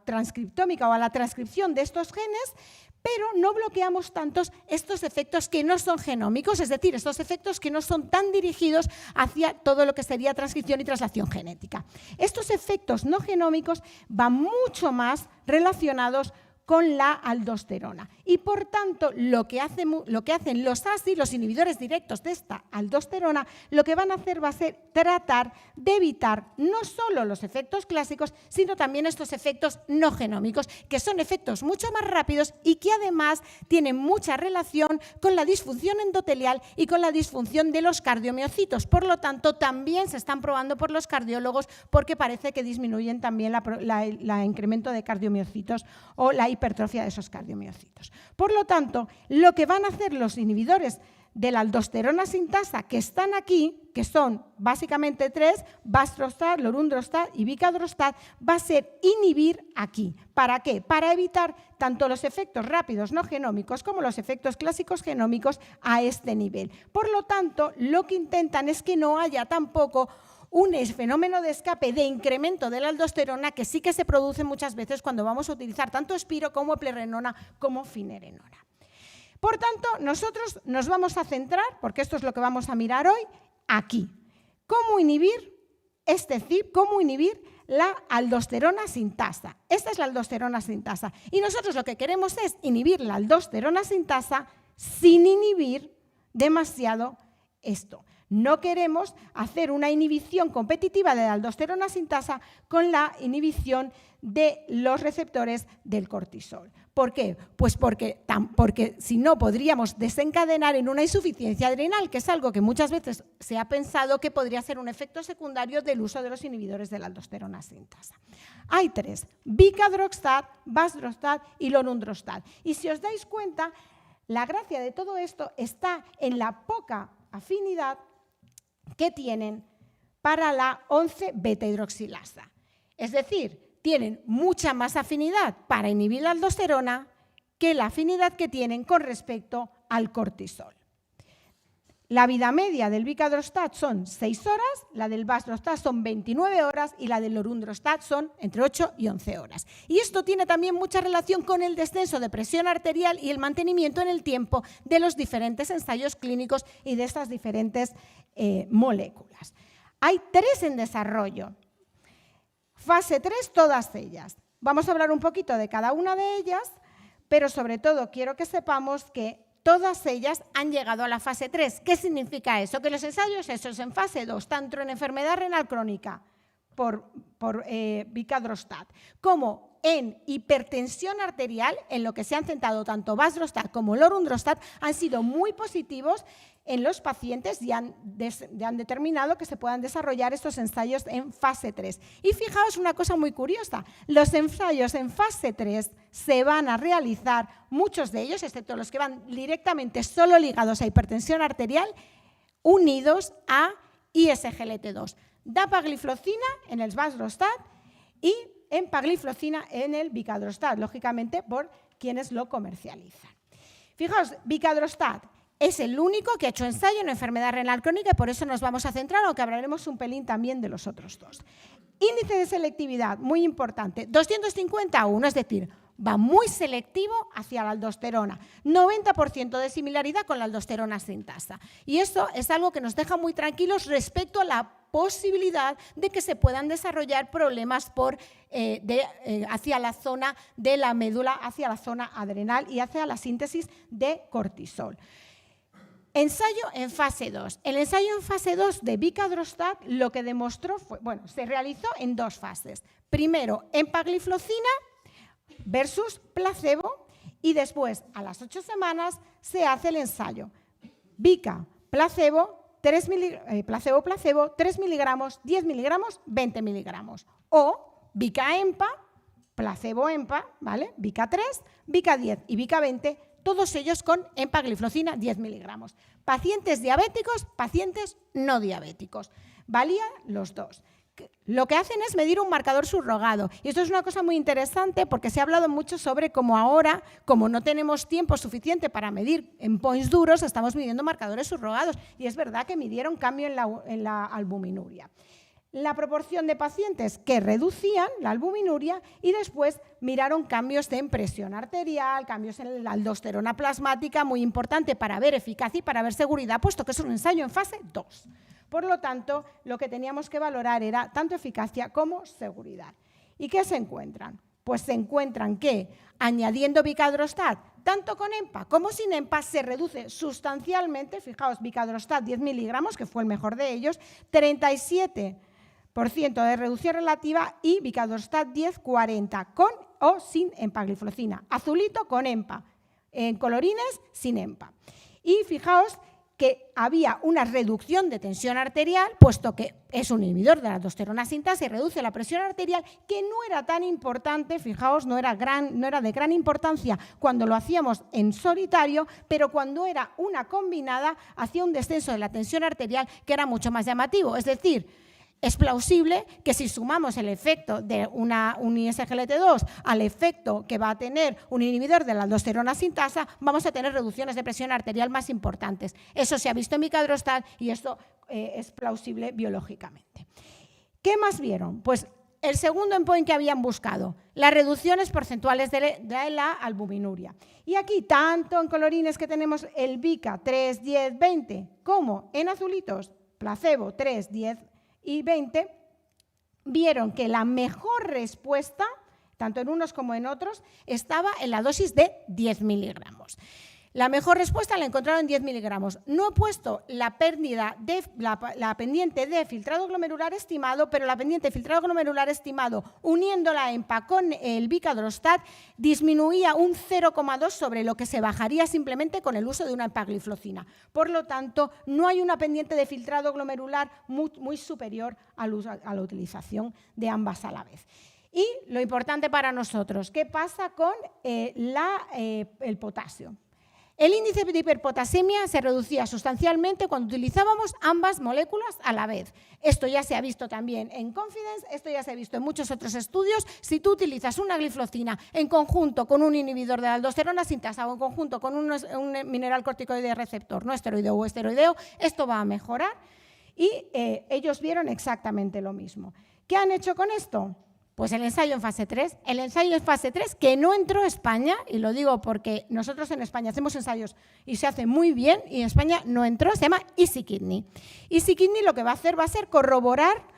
transcriptómica o a la transcripción de estos genes, pero no bloqueamos tantos estos efectos que no son genómicos, es decir, estos efectos que no son tan dirigidos hacia todo lo que sería transcripción y traslación genética. Estos efectos no genómicos van mucho más relacionados con la aldosterona. Y, por tanto, lo que hacen los ASI, los inhibidores directos de esta aldosterona, lo que van a hacer va a ser tratar de evitar no solo los efectos clásicos, sino también estos efectos no genómicos, que son efectos mucho más rápidos y que además tienen mucha relación con la disfunción endotelial y con la disfunción de los cardiomiocitos. Por lo tanto, también se están probando por los cardiólogos porque parece que disminuyen también el incremento de cardiomiocitos o la hipertrofia de esos cardiomiocitos. Por lo tanto, lo que van a hacer los inhibidores de la aldosterona sintasa que están aquí, que son básicamente 3, Baxdrostat, Lorundrostat y Vicadrostat, va a ser inhibir aquí. ¿Para qué? Para evitar tanto los efectos rápidos no genómicos como los efectos clásicos genómicos a este nivel. Por lo tanto, lo que intentan es que no haya tampoco un fenómeno de escape de incremento de la aldosterona que sí que se produce muchas veces cuando vamos a utilizar tanto espiro como eplerenona como finerenona. Por tanto, nosotros nos vamos a centrar, porque esto es lo que vamos a mirar hoy, aquí. ¿Cómo inhibir este CYP? ¿Cómo inhibir la aldosterona sintasa? Esta es la aldosterona sintasa. Y nosotros lo que queremos es inhibir la aldosterona sintasa sin inhibir demasiado esto. No queremos hacer una inhibición competitiva de la aldosterona sintasa con la inhibición de los receptores del cortisol. ¿Por qué? Pues porque si no podríamos desencadenar en una insuficiencia adrenal, que es algo que muchas veces se ha pensado que podría ser un efecto secundario del uso de los inhibidores de la aldosterona sintasa. Hay 3, Vicadrostat, Baxdrostat y Lorundrostat. Y si os dais cuenta, la gracia de todo esto está en la poca afinidad que tienen para la 11-beta-hidroxilasa. Es decir, tienen mucha más afinidad para inhibir la aldosterona que la afinidad que tienen con respecto al cortisol. La vida media del Vicadrostat son 6 horas, la del Baxdrostat son 29 horas y la del Lorundrostat son entre 8 y 11 horas. Y esto tiene también mucha relación con el descenso de presión arterial y el mantenimiento en el tiempo de los diferentes ensayos clínicos y de estas diferentes moléculas. Hay 3 en desarrollo. Fase 3, todas ellas. Vamos a hablar un poquito de cada una de ellas, pero sobre todo quiero que sepamos que todas ellas han llegado a la fase 3. ¿Qué significa eso? Que los ensayos esos en fase 2, tanto en enfermedad renal crónica por Vicadrostat como en hipertensión arterial, en lo que se han centrado tanto Baxdrostat como Lorundrostat, han sido muy positivos en los pacientes y han determinado que se puedan desarrollar estos ensayos en fase 3. Y fijaos una cosa muy curiosa, los ensayos en fase 3 se van a realizar, muchos de ellos, excepto los que van directamente solo ligados a hipertensión arterial, unidos a ISGLT2. Dapagliflozina en el Baxdrostat y empagliflozina en el Vicadrostat, lógicamente por quienes lo comercializan. Fijaos, Vicadrostat es el único que ha hecho ensayo en enfermedad renal crónica y por eso nos vamos a centrar, aunque hablaremos un pelín también de los otros 2. Índice de selectividad, muy importante, 251, es decir, va muy selectivo hacia la aldosterona, 90% de similaridad con la aldosterona sintasa. Y eso es algo que nos deja muy tranquilos respecto a la posibilidad de que se puedan desarrollar problemas hacia la zona de la médula, hacia la zona adrenal y hacia la síntesis de cortisol. Ensayo en fase 2. El ensayo en fase 2 de Vicadrostat lo que demostró fue, se realizó en 2 fases. Primero, empagliflozina versus placebo y después, a las 8 semanas, se hace el ensayo. Vica, placebo, 3 miligramos, 10 miligramos, 20 miligramos. O Vica-EMPA, placebo-EMPA, ¿vale? Vica 3, Vica 10 y Vica 20, todos ellos con empagliflozina 10 miligramos. Pacientes diabéticos, pacientes no diabéticos. Valían los 2. lo que hacen es medir un marcador subrogado. Y esto es una cosa muy interesante porque se ha hablado mucho sobre cómo ahora, como no tenemos tiempo suficiente para medir endpoints duros, estamos midiendo marcadores subrogados. Y es verdad que midieron cambio en la albuminuria. La proporción de pacientes que reducían la albuminuria y después miraron cambios en presión arterial, cambios en la aldosterona plasmática, muy importante para ver eficacia y para ver seguridad, puesto que es un ensayo en fase 2. Por lo tanto, lo que teníamos que valorar era tanto eficacia como seguridad. ¿Y qué se encuentran? Pues se encuentran que añadiendo Vicadrostat, tanto con EMPA como sin EMPA, se reduce sustancialmente, fijaos, Vicadrostat 10 miligramos, que fue el mejor de ellos, 37% de reducción relativa y Vicadrostat 10, 40, con o sin empagliflozina. Azulito con EMPA, en colorines sin EMPA. Y fijaos que había una reducción de tensión arterial, puesto que es un inhibidor de la aldosterona sintasa y reduce la presión arterial, que no era tan importante, fijaos, no era de gran importancia cuando lo hacíamos en solitario, pero cuando era una combinada hacía un descenso de la tensión arterial que era mucho más llamativo. Es decir, es plausible que si sumamos el efecto de un ISGLT2 al efecto que va a tener un inhibidor de la aldosterona sintasa, vamos a tener reducciones de presión arterial más importantes. Eso se ha visto en Vicadrostat y esto es plausible biológicamente. ¿Qué más vieron? Pues el segundo endpoint que habían buscado, las reducciones porcentuales de la albuminuria. Y aquí, tanto en colorines que tenemos el Vica 3, 10, 20, como en azulitos, placebo 3, 10 y 20, vieron que la mejor respuesta, tanto en unos como en otros, estaba en la dosis de 10 miligramos. La mejor respuesta la encontraron en 10 miligramos. No he puesto la pendiente de filtrado glomerular estimado, pero la pendiente de filtrado glomerular estimado, uniendo la EMPA con el Vicadrostat, disminuía un 0,2 sobre lo que se bajaría simplemente con el uso de una empagliflozina. Por lo tanto, no hay una pendiente de filtrado glomerular muy superior a la utilización de ambas a la vez. Y lo importante para nosotros, ¿qué pasa con el potasio? El índice de hiperpotasemia se reducía sustancialmente cuando utilizábamos ambas moléculas a la vez. Esto ya se ha visto también en Confidence, esto ya se ha visto en muchos otros estudios. Si tú utilizas una gliflozina en conjunto con un inhibidor de la aldosterona sintasa o en conjunto con un mineral corticoide receptor no esteroideo o esteroideo, esto va a mejorar y ellos vieron exactamente lo mismo. ¿Qué han hecho con esto? Pues el ensayo en fase 3. El ensayo en fase 3 que no entró a España, y lo digo porque nosotros en España hacemos ensayos y se hace muy bien, y en España no entró, se llama Easy Kidney. Easy Kidney lo que va a hacer corroborar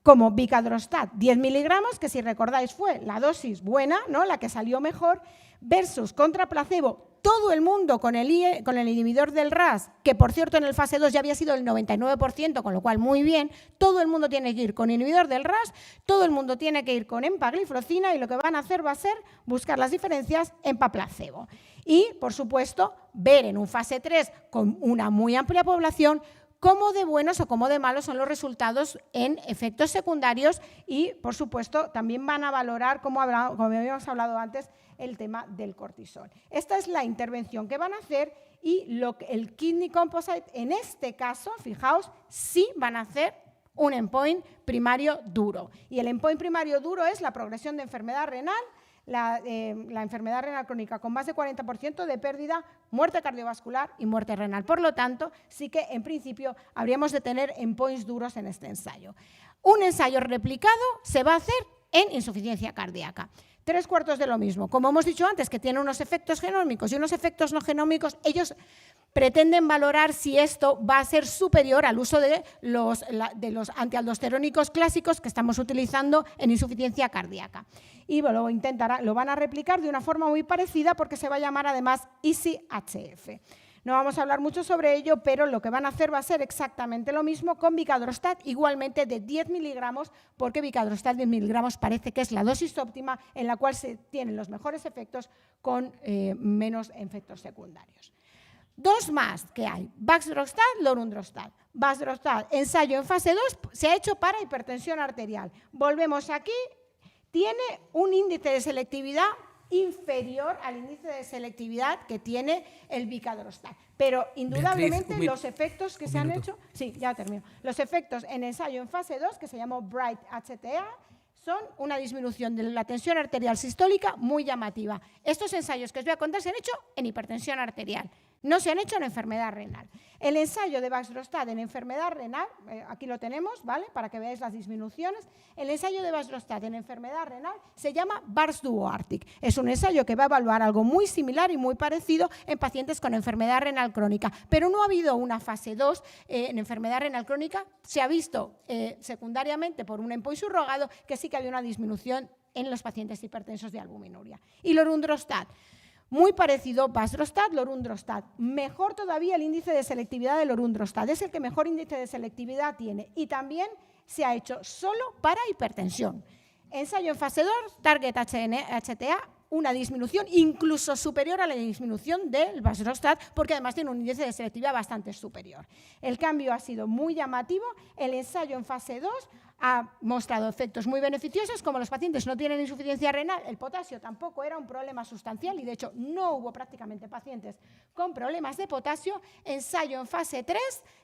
como Vicadrostat 10 miligramos, que si recordáis fue la dosis buena, ¿no? La que salió mejor, versus contra placebo, todo el mundo con el inhibidor del RAS, que por cierto en el fase 2 ya había sido el 99%, con lo cual muy bien, todo el mundo tiene que ir con inhibidor del RAS, todo el mundo tiene que ir con empagliflozina y lo que van a hacer va a ser buscar las diferencias EMPA-placebo. Y, por supuesto, ver en un fase 3 con una muy amplia población cómo de buenos o cómo de malos son los resultados en efectos secundarios y, por supuesto, también van a valorar, como habíamos hablado antes, el tema del cortisol. Esta es la intervención que van a hacer y el Kidney Composite, en este caso, fijaos, sí van a hacer un endpoint primario duro. Y el endpoint primario duro es la progresión de enfermedad renal, la enfermedad renal crónica con más de 40% de pérdida, muerte cardiovascular y muerte renal. Por lo tanto, sí que en principio habríamos de tener endpoints duros en este ensayo. Un ensayo replicado se va a hacer en insuficiencia cardíaca. 3/4 de lo mismo. Como hemos dicho antes, que tiene unos efectos genómicos y unos efectos no genómicos, ellos pretenden valorar si esto va a ser superior al uso de los antialdosterónicos clásicos que estamos utilizando en insuficiencia cardíaca. Y bueno, lo van a replicar de una forma muy parecida porque se va a llamar además EASY-HF. No vamos a hablar mucho sobre ello, pero lo que van a hacer va a ser exactamente lo mismo con Vicadrostat, igualmente de 10 miligramos, porque Vicadrostat 10 miligramos parece que es la dosis óptima en la cual se tienen los mejores efectos con menos efectos secundarios. Dos más que hay, Baxdrostat, Lorundrostat. Baxdrostat, ensayo en fase 2, se ha hecho para hipertensión arterial. Volvemos aquí, tiene un índice de selectividad inferior al índice de selectividad que tiene el vicadrostat. Pero indudablemente Beatriz, los efectos que se han hecho, sí, ya termino, los efectos en ensayo en fase 2, que se llamó BRIGHT-HTA, son una disminución de la tensión arterial sistólica muy llamativa. Estos ensayos que os voy a contar se han hecho en hipertensión arterial, no se han hecho en enfermedad renal. El ensayo de Baxdrostat en enfermedad renal, aquí lo tenemos, ¿vale?, para que veáis las disminuciones. El ensayo de Baxdrostat en enfermedad renal se llama BARS-DUO-ARCTIC. Es un ensayo que va a evaluar algo muy similar y muy parecido en pacientes con enfermedad renal crónica, pero no ha habido una fase 2 en enfermedad renal crónica. Se ha visto secundariamente por un endpoint subrogado que sí que había una disminución en los pacientes hipertensos de albuminuria. Y lorundrostat, muy parecido, Baxdrostat, lorundrostat. Mejor todavía el índice de selectividad de lorundrostat. Es el que mejor índice de selectividad tiene. Y también se ha hecho solo para hipertensión. Ensayo en fase 2, Target HTA, una disminución incluso superior a la disminución del Baxdrostat, porque además tiene un índice de selectividad bastante superior. El cambio ha sido muy llamativo. El ensayo en fase 2 ha mostrado efectos muy beneficiosos. Como los pacientes no tienen insuficiencia renal, el potasio tampoco era un problema sustancial y de hecho no hubo prácticamente pacientes con problemas de potasio. Ensayo en fase 3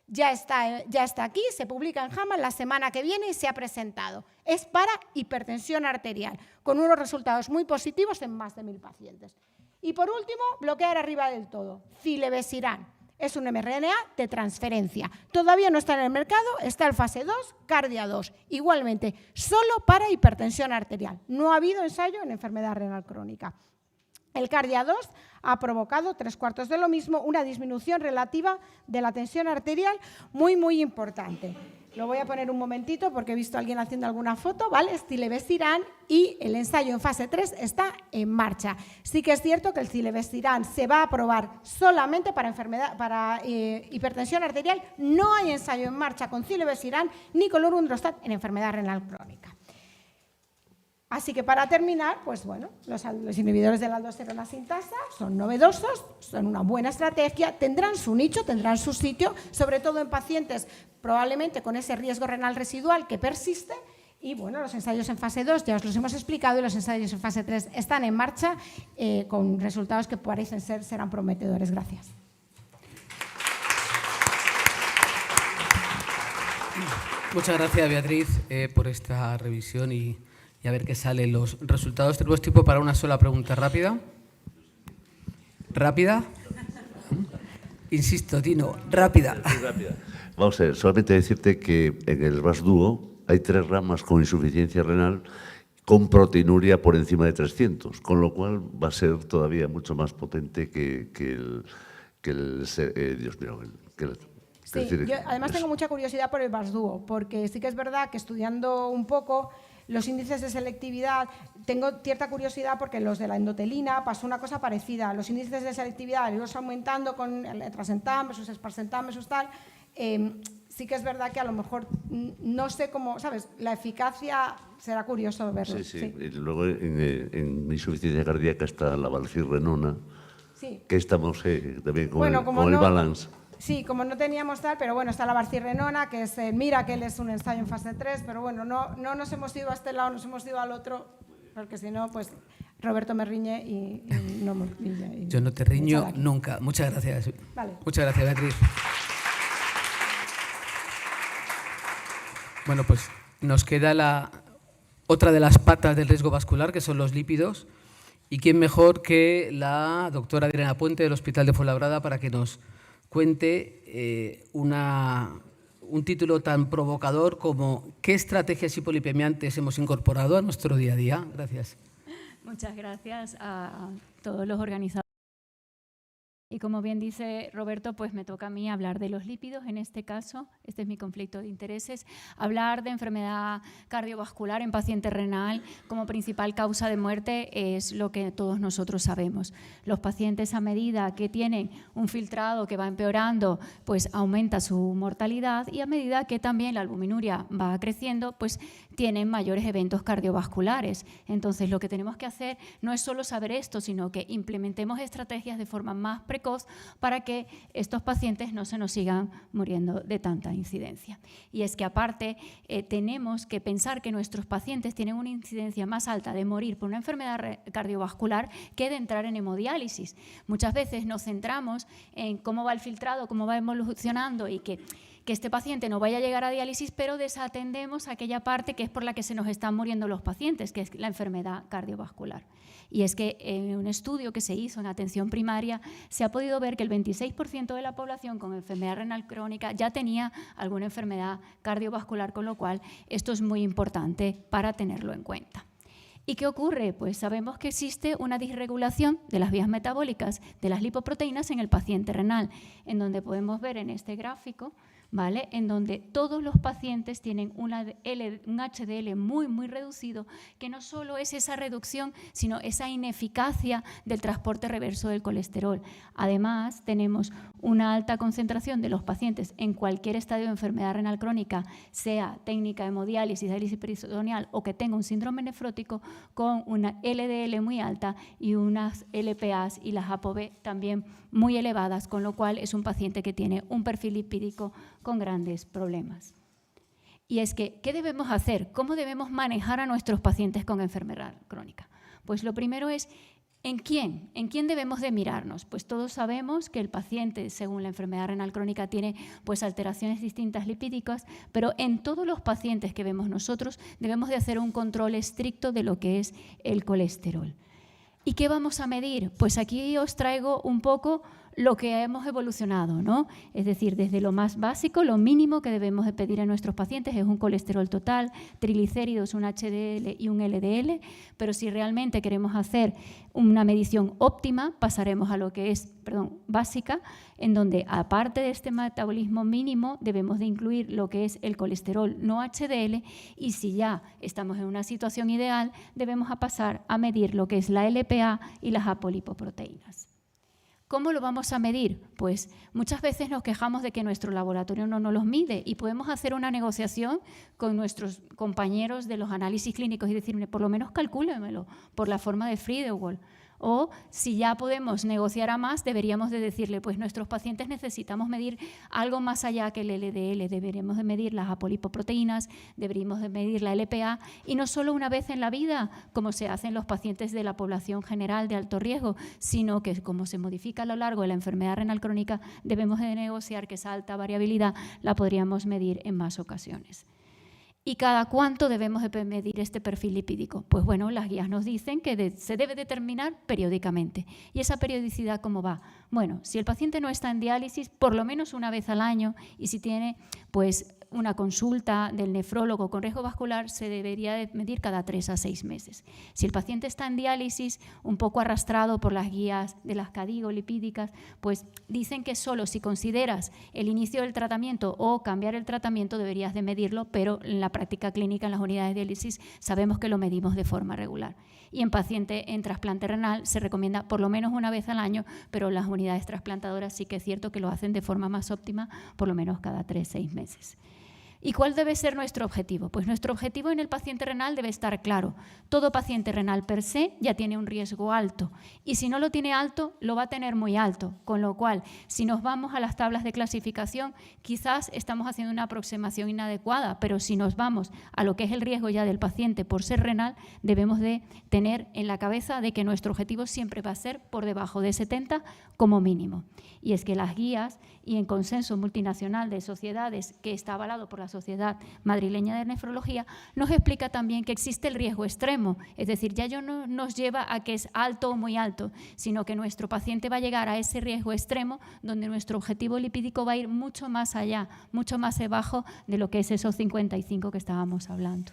ya está aquí, se publica en JAMA la semana que viene y se ha presentado. Es para hipertensión arterial, con unos resultados muy positivos en más de 1000 pacientes. Y por último, bloquear arriba del todo, Zilebesiran. Es un mRNA de transferencia. Todavía no está en el mercado, está en fase 2, Cardia 2. Igualmente, solo para hipertensión arterial. No ha habido ensayo en enfermedad renal crónica. El Cardia 2 ha provocado 3/4 de lo mismo, una disminución relativa de la tensión arterial muy importante. Lo voy a poner un momentito porque he visto a alguien haciendo alguna foto, ¿vale? Zilebesiran, y el ensayo en fase 3 está en marcha. Sí que es cierto que el Zilebesiran se va a aprobar solamente para hipertensión arterial. No hay ensayo en marcha con Zilebesiran ni con lorundrostat en enfermedad renal crónica. Así que para terminar, pues bueno, los inhibidores de la aldosterona sintasa son novedosos, son una buena estrategia, tendrán su nicho, tendrán su sitio, sobre todo en pacientes probablemente con ese riesgo renal residual que persiste. Y bueno, los ensayos en fase 2 ya os los hemos explicado y los ensayos en fase 3 están en marcha con resultados que parecen serán prometedores. Gracias. Muchas gracias, Beatriz, por esta revisión y a ver qué salen los resultados. Tenemos tiempo para una sola pregunta rápida. ¿Rápida? Insisto, Tino, rápida. Rápida. Vamos a ver, solamente decirte que en el BAS-DUO hay 3 ramas con insuficiencia renal con proteinuria por encima de 300, con lo cual va a ser todavía mucho más potente que el Dios mío, Sí, yo además tengo mucha curiosidad por el BAS-DUO, porque sí que es verdad que estudiando un poco los índices de selectividad, tengo cierta curiosidad porque los de la endotelina pasó una cosa parecida. Los índices de selectividad han ido aumentando con el etrasentan versus esparsentan versus tal. Sí que es verdad que a lo mejor no sé cómo, ¿sabes? La eficacia será curioso verlo. Sí. Y luego en insuficiencia cardíaca está la valcirrenona, sí, que estamos también con, bueno, el balance. Sí, como no teníamos tal, pero bueno, está la valcirrenona, que es el Miracle, es un ensayo en fase 3, pero bueno, no nos hemos ido a este lado, nos hemos ido al otro, porque si no, pues Roberto me riñe y no me riñe. Yo no te riño nunca. Muchas gracias. Vale. Muchas gracias, Beatriz. Bueno, pues nos queda otra de las patas del riesgo vascular, que son los lípidos. ¿Y quién mejor que la doctora Adriana Puente del Hospital de Fuenlabrada para que nos cuente un título tan provocador como ¿qué estrategias hipolipemiantes hemos incorporado a nuestro día a día? Gracias. Muchas gracias a todos los organizadores. Y como bien dice Roberto, pues me toca a mí hablar de los lípidos en este caso. Este es mi conflicto de intereses. Hablar de enfermedad cardiovascular en paciente renal como principal causa de muerte es lo que todos nosotros sabemos. Los pacientes, a medida que tienen un filtrado que va empeorando, pues aumenta su mortalidad, y a medida que también la albuminuria va creciendo, pues tienen mayores eventos cardiovasculares. Entonces, lo que tenemos que hacer no es solo saber esto, sino que implementemos estrategias de forma más precoz precoz para que estos pacientes no se nos sigan muriendo de tanta incidencia. Y es que aparte tenemos que pensar que nuestros pacientes tienen una incidencia más alta de morir por una enfermedad cardiovascular que de entrar en hemodiálisis. Muchas veces nos centramos en cómo va el filtrado, cómo va evolucionando y que este paciente no vaya a llegar a diálisis, pero desatendemos aquella parte que es por la que se nos están muriendo los pacientes, que es la enfermedad cardiovascular. Y es que en un estudio que se hizo en atención primaria se ha podido ver que el 26% de la población con enfermedad renal crónica ya tenía alguna enfermedad cardiovascular, con lo cual esto es muy importante para tenerlo en cuenta. ¿Y qué ocurre? Pues sabemos que existe una disregulación de las vías metabólicas de las lipoproteínas en el paciente renal, en donde podemos ver en este gráfico, ¿vale?, en donde todos los pacientes tienen un HDL muy reducido, que no solo es esa reducción, sino esa ineficacia del transporte reverso del colesterol. Además, tenemos una alta concentración de los pacientes en cualquier estadio de enfermedad renal crónica, sea técnica de hemodiálisis, diálisis peritoneal o que tenga un síndrome nefrótico, con una LDL muy alta y unas LPAs y las ApoB también muy elevadas, con lo cual es un paciente que tiene un perfil lipídico con grandes problemas. Y es que, ¿qué debemos hacer? ¿Cómo debemos manejar a nuestros pacientes con enfermedad crónica? Pues lo primero es, ¿en quién? ¿En quién debemos de mirarnos? Pues todos sabemos que el paciente, según la enfermedad renal crónica, tiene pues alteraciones distintas lipídicas, pero en todos los pacientes que vemos nosotros debemos de hacer un control estricto de lo que es el colesterol. ¿Y qué vamos a medir? Pues aquí os traigo un poco lo que hemos evolucionado, ¿no? Es decir, desde lo más básico, lo mínimo que debemos de pedir a nuestros pacientes es un colesterol total, triglicéridos, un HDL y un LDL, pero si realmente queremos hacer una medición óptima, pasaremos a lo que es, básica, en donde aparte de este metabolismo mínimo debemos de incluir lo que es el colesterol no HDL, y si ya estamos en una situación ideal, debemos pasar a medir lo que es la LPA y las apolipoproteínas. ¿Cómo lo vamos a medir? Pues muchas veces nos quejamos de que nuestro laboratorio no nos los mide, y podemos hacer una negociación con nuestros compañeros de los análisis clínicos y decirme, por lo menos calcúlemelo por la forma de Friedewald. O si ya podemos negociar a más, deberíamos de decirle, pues nuestros pacientes necesitamos medir algo más allá que el LDL, deberíamos de medir las apolipoproteínas, deberíamos de medir la LPA, y no solo una vez en la vida, como se hace en los pacientes de la población general de alto riesgo, sino que como se modifica a lo largo de la enfermedad renal crónica, debemos de negociar que esa alta variabilidad la podríamos medir en más ocasiones. ¿Y cada cuánto debemos de medir este perfil lipídico? Pues bueno, las guías nos dicen que se debe determinar periódicamente. ¿Y esa periodicidad cómo va? Bueno, si el paciente no está en diálisis, por lo menos una vez al año, y si tiene pues una consulta del nefrólogo con riesgo vascular, se debería de medir cada 3 a 6 meses. Si el paciente está en diálisis, un poco arrastrado por las guías de las KDIGO lipídicas, pues dicen que solo si consideras el inicio del tratamiento o cambiar el tratamiento deberías de medirlo, pero en la práctica clínica en las unidades de diálisis sabemos que lo medimos de forma regular. Y en paciente en trasplante renal se recomienda por lo menos una vez al año, pero las unidades trasplantadoras sí que es cierto que lo hacen de forma más óptima, por lo menos cada 3 a 6 meses. ¿Y cuál debe ser nuestro objetivo? Pues nuestro objetivo en el paciente renal debe estar claro. Todo paciente renal per se ya tiene un riesgo alto, y si no lo tiene alto, lo va a tener muy alto, con lo cual, si nos vamos a las tablas de clasificación, quizás estamos haciendo una aproximación inadecuada, pero si nos vamos a lo que es el riesgo ya del paciente por ser renal, debemos de tener en la cabeza de que nuestro objetivo siempre va a ser por debajo de 70 como mínimo. Y es que las guías y en consenso multinacional de sociedades, que está avalado por la Sociedad Madrileña de Nefrología, nos explica también que existe el riesgo extremo, es decir, ya no nos lleva a que es alto o muy alto, sino que nuestro paciente va a llegar a ese riesgo extremo donde nuestro objetivo lipídico va a ir mucho más allá, mucho más debajo de lo que es esos 55 que estábamos hablando.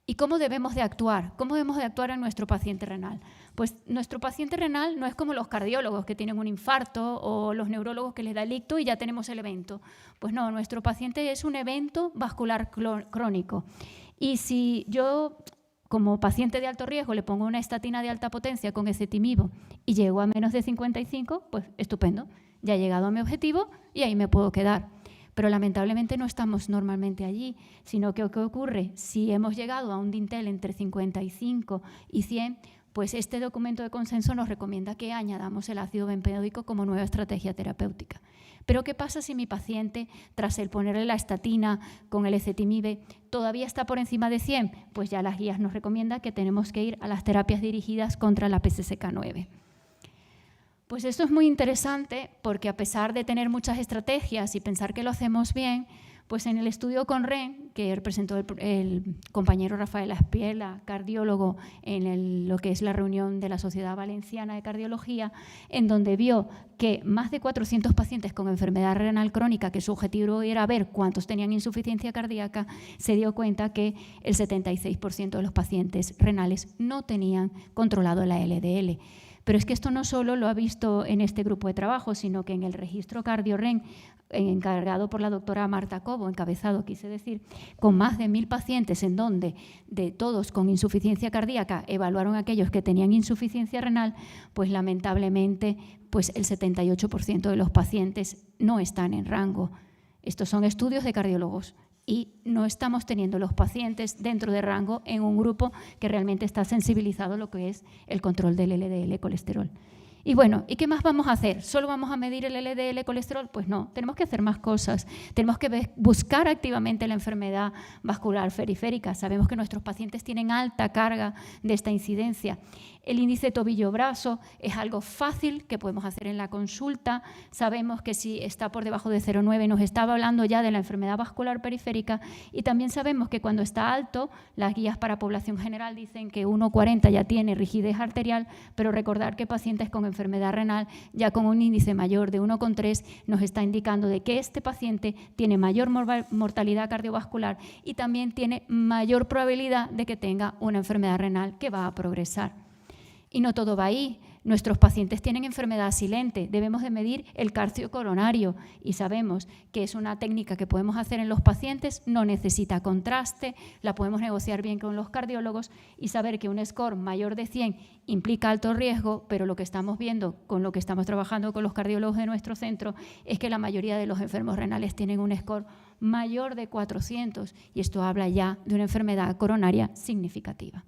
¿Y cómo debemos de actuar? ¿Cómo debemos de actuar en nuestro paciente renal? Pues nuestro paciente renal no es como los cardiólogos que tienen un infarto o los neurólogos que les da el ictus y ya tenemos el evento. Pues no, nuestro paciente es un evento vascular crónico. Y si yo, como paciente de alto riesgo, le pongo una estatina de alta potencia con ezetimibo y llego a menos de 55, pues estupendo, ya he llegado a mi objetivo y ahí me puedo quedar. Pero lamentablemente no estamos normalmente allí, sino que ¿qué ocurre? Si hemos llegado a un dintel entre 55 y 100, Pues este documento de consenso nos recomienda que añadamos el ácido bempedoico como nueva estrategia terapéutica. Pero ¿qué pasa si mi paciente, tras el ponerle la estatina con el ezetimibe, todavía está por encima de 100? Pues ya las guías nos recomiendan que tenemos que ir a las terapias dirigidas contra la PCSK9. Pues esto es muy interesante porque a pesar de tener muchas estrategias y pensar que lo hacemos bien, pues en el estudio con REN, que presentó el compañero Rafael Aspiela, cardiólogo, en lo que es la reunión de la Sociedad Valenciana de Cardiología, en donde vio que más de 400 pacientes con enfermedad renal crónica, que su objetivo era ver cuántos tenían insuficiencia cardíaca, se dio cuenta que el 76% de los pacientes renales no tenían controlado la LDL. Pero es que esto no solo lo ha visto en este grupo de trabajo, sino que en el registro CardioREN, encargado por la doctora Marta Cobo, encabezado, quise decir, con más de 1000 pacientes, en donde de todos con insuficiencia cardíaca evaluaron a aquellos que tenían insuficiencia renal, pues lamentablemente pues el 78% de los pacientes no están en rango. Estos son estudios de cardiólogos. Y no estamos teniendo los pacientes dentro de rango en un grupo que realmente está sensibilizado a lo que es el control del LDL colesterol. Y bueno, ¿y qué más vamos a hacer? ¿Solo vamos a medir el LDL colesterol? Pues no, tenemos que hacer más cosas. Tenemos que buscar activamente la enfermedad vascular periférica. Sabemos que nuestros pacientes tienen alta carga de esta incidencia. El índice tobillo-brazo es algo fácil que podemos hacer en la consulta. Sabemos que si está por debajo de 0,9 nos estaba hablando ya de la enfermedad vascular periférica, y también sabemos que cuando está alto, las guías para población general dicen que 1,40 ya tiene rigidez arterial, pero recordar que pacientes con enfermedad renal ya con un índice mayor de 1,3 nos está indicando de que este paciente tiene mayor mortalidad cardiovascular y también tiene mayor probabilidad de que tenga una enfermedad renal que va a progresar. Y no todo va ahí. Nuestros pacientes tienen enfermedad silente. Debemos de medir el calcio coronario y sabemos que es una técnica que podemos hacer en los pacientes, no necesita contraste, la podemos negociar bien con los cardiólogos y saber que un score mayor de 100 implica alto riesgo, pero lo que estamos viendo con lo que estamos trabajando con los cardiólogos de nuestro centro es que la mayoría de los enfermos renales tienen un score mayor de 400 y esto habla ya de una enfermedad coronaria significativa.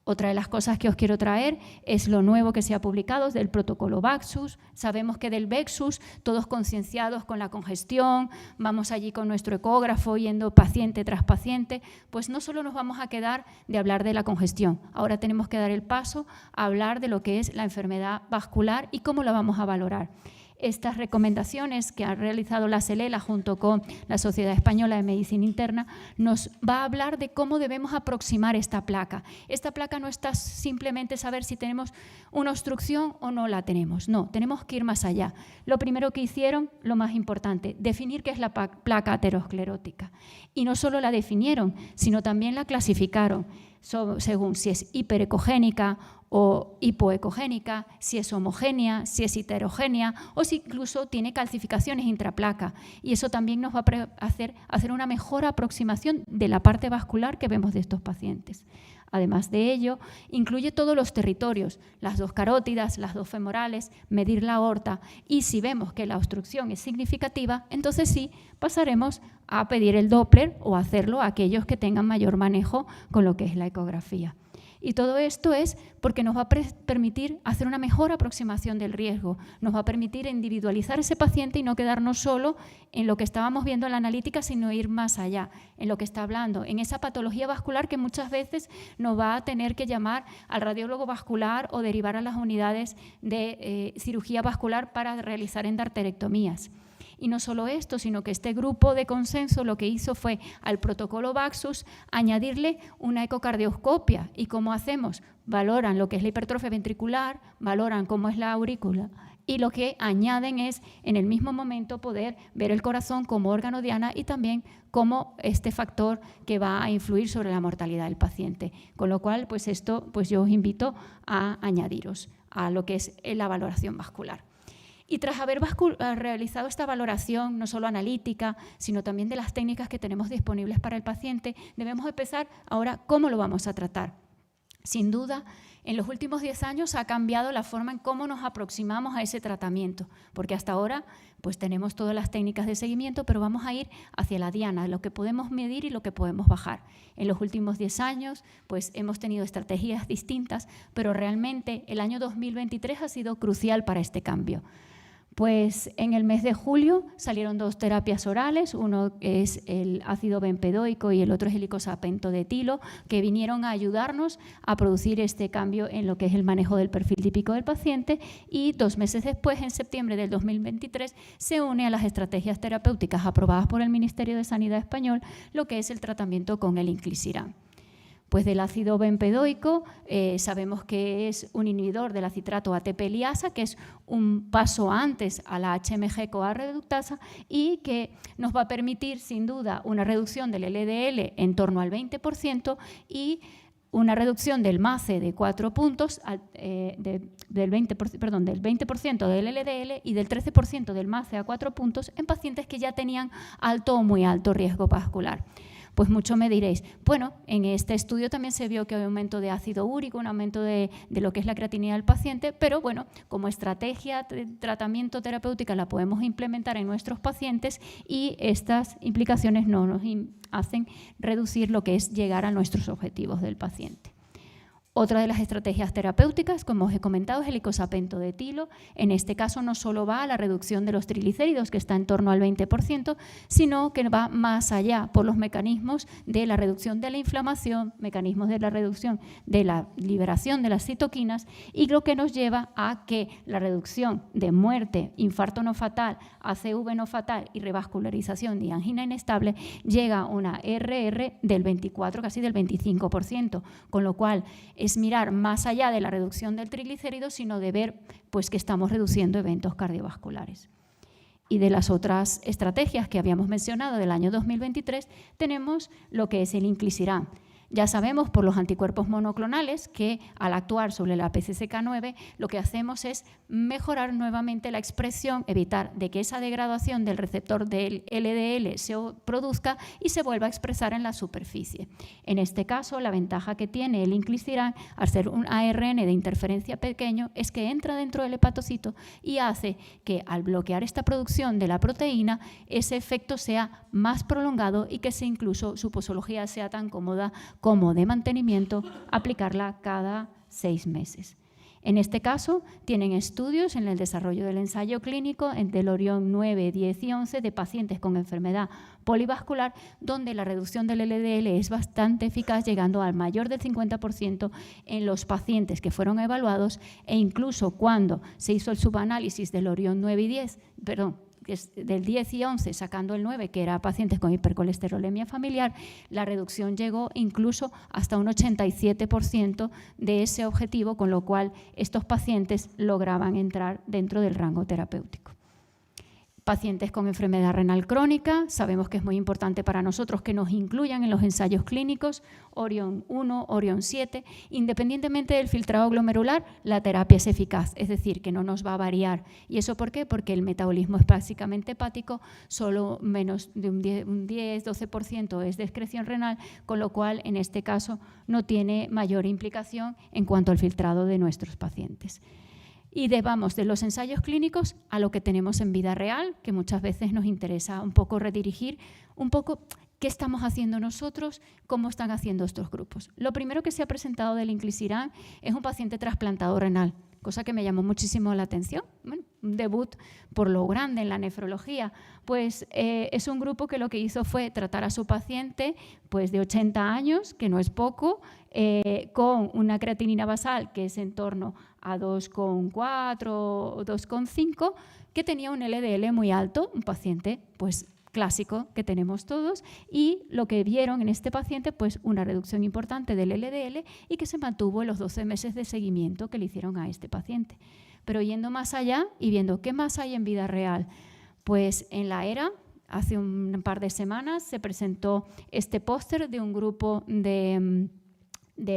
Otra de las cosas que os quiero traer es lo nuevo que se ha publicado del protocolo VAXUS. Sabemos que del VEXUS, todos concienciados con la congestión, vamos allí con nuestro ecógrafo yendo paciente tras paciente, pues no solo nos vamos a quedar de hablar de la congestión, ahora tenemos que dar el paso a hablar de lo que es la enfermedad vascular y cómo la vamos a valorar. Estas recomendaciones que ha realizado la SELELA junto con la Sociedad Española de Medicina Interna nos va a hablar de cómo debemos aproximar esta placa. Esta placa no está simplemente saber si tenemos una obstrucción o no la tenemos, no, tenemos que ir más allá. Lo primero que hicieron, lo más importante, definir qué es la placa aterosclerótica. Y no solo la definieron, sino también la clasificaron según si es hiperecogénica o hipoecogénica, si es homogénea, si es heterogénea o si incluso tiene calcificaciones intraplaca. Y eso también nos va a hacer una mejor aproximación de la parte vascular que vemos de estos pacientes. Además de ello, incluye todos los territorios, las dos carótidas, las dos femorales, medir la aorta y si vemos que la obstrucción es significativa, entonces sí pasaremos a pedir el Doppler o hacerlo a aquellos que tengan mayor manejo con lo que es la ecografía. Y todo esto es porque nos va a permitir hacer una mejor aproximación del riesgo, nos va a permitir individualizar ese paciente y no quedarnos solo en lo que estábamos viendo en la analítica, sino ir más allá, en lo que está hablando, en esa patología vascular que muchas veces nos va a tener que llamar al radiólogo vascular o derivar a las unidades de cirugía vascular para realizar endarterectomías. Y no solo esto, sino que este grupo de consenso lo que hizo fue al protocolo VAXUS añadirle una ecocardioscopia. ¿Y cómo hacemos? Valoran lo que es la hipertrofia ventricular, valoran cómo es la aurícula y lo que añaden es en el mismo momento poder ver el corazón como órgano diana y también como este factor que va a influir sobre la mortalidad del paciente. Con lo cual, pues esto pues yo os invito a añadiros a lo que es la valoración vascular. Y tras haber realizado esta valoración, no solo analítica, sino también de las técnicas que tenemos disponibles para el paciente, debemos empezar ahora cómo lo vamos a tratar. Sin duda, En los últimos 10 años ha cambiado la forma en cómo nos aproximamos a ese tratamiento, porque hasta ahora pues tenemos todas las técnicas de seguimiento, pero vamos a ir hacia la diana, lo que podemos medir y lo que podemos bajar. En los últimos 10 años pues hemos tenido estrategias distintas, pero realmente el año 2023 ha sido crucial para este cambio. Pues en el mes de julio salieron 2 terapias orales, uno es el ácido bempedoico y el otro es el icosapento de etilo, que vinieron a ayudarnos a producir este cambio en lo que es el manejo del perfil típico del paciente, y 2 meses después, en septiembre del 2023, se une a las estrategias terapéuticas aprobadas por el Ministerio de Sanidad español, lo que es el tratamiento con el inclisiran. Pues del ácido bempedoico sabemos que es un inhibidor de la citrato ATP-liasa, que es un paso antes a la HMG-CoA reductasa y que nos va a permitir sin duda una reducción del LDL en torno al 20% y una reducción del MACE de 4 puntos, del 20% del LDL y del 13% del MACE a 4 puntos en pacientes que ya tenían alto o muy alto riesgo vascular. Pues mucho me diréis, bueno, en este estudio también se vio que hay un aumento de ácido úrico, un aumento de lo que es la creatinina del paciente, pero bueno, como estrategia de tratamiento terapéutica la podemos implementar en nuestros pacientes y estas implicaciones no nos hacen reducir lo que es llegar a nuestros objetivos del paciente. Otra de las estrategias terapéuticas, como os he comentado, es el icosapento de etilo. En este caso no solo va a la reducción de los triglicéridos, que está en torno al 20%, sino que va más allá por los mecanismos de la reducción de la inflamación, mecanismos de la reducción de la liberación de las citoquinas, y lo que nos lleva a que la reducción de muerte, infarto no fatal, ACV no fatal y revascularización y angina inestable llega a una RR del 24, casi del 25%, con lo cual es mirar más allá de la reducción del triglicérido, sino de ver pues, que estamos reduciendo eventos cardiovasculares. Y de las otras estrategias que habíamos mencionado del año 2023, tenemos lo que es el inclisiran. Ya sabemos por los anticuerpos monoclonales que al actuar sobre la PCSK9 lo que hacemos es mejorar nuevamente la expresión, evitar de que esa degradación del receptor del LDL se produzca y se vuelva a expresar en la superficie. En este caso, la ventaja que tiene el inclisiran al ser un ARN de interferencia pequeño es que entra dentro del hepatocito y hace que al bloquear esta producción de la proteína ese efecto sea más prolongado y que incluso su posología sea tan cómoda como de mantenimiento, aplicarla cada 6 meses. En este caso, tienen estudios en el desarrollo del ensayo clínico del Orión 9, 10 y 11 de pacientes con enfermedad polivascular, donde la reducción del LDL es bastante eficaz, llegando al mayor del 50% en los pacientes que fueron evaluados, e incluso cuando se hizo el subanálisis del Orión 9 y 10, que es del 10 y 11, sacando el 9, que era pacientes con hipercolesterolemia familiar, la reducción llegó incluso hasta un 87% de ese objetivo, con lo cual estos pacientes lograban entrar dentro del rango terapéutico. Pacientes con enfermedad renal crónica, sabemos que es muy importante para nosotros que nos incluyan en los ensayos clínicos, Orión 1, Orión 7, independientemente del filtrado glomerular, la terapia es eficaz, es decir, que no nos va a variar. ¿Y eso por qué? Porque el metabolismo es básicamente hepático, solo menos de un 10-12% es de excreción renal, con lo cual en este caso no tiene mayor implicación en cuanto al filtrado de nuestros pacientes. Y vamos de los ensayos clínicos a lo que tenemos en vida real, que muchas veces nos interesa un poco redirigir, un poco qué estamos haciendo nosotros, cómo están haciendo estos grupos. Lo primero que se ha presentado del inclisiran es un paciente trasplantado renal, cosa que me llamó muchísimo la atención. Bueno, un debut por lo grande en la nefrología. Pues es un grupo que lo que hizo fue tratar a su paciente pues, de 80 años, que no es poco, con una creatinina basal que es en torno a 2,4 o 2,5, que tenía un LDL muy alto, un paciente pues, clásico que tenemos todos, y lo que vieron en este paciente, pues una reducción importante del LDL y que se mantuvo en los 12 meses de seguimiento que le hicieron a este paciente. Pero yendo más allá y viendo qué más hay en vida real, pues en la ERA, hace un par de semanas, se presentó este póster de un grupo de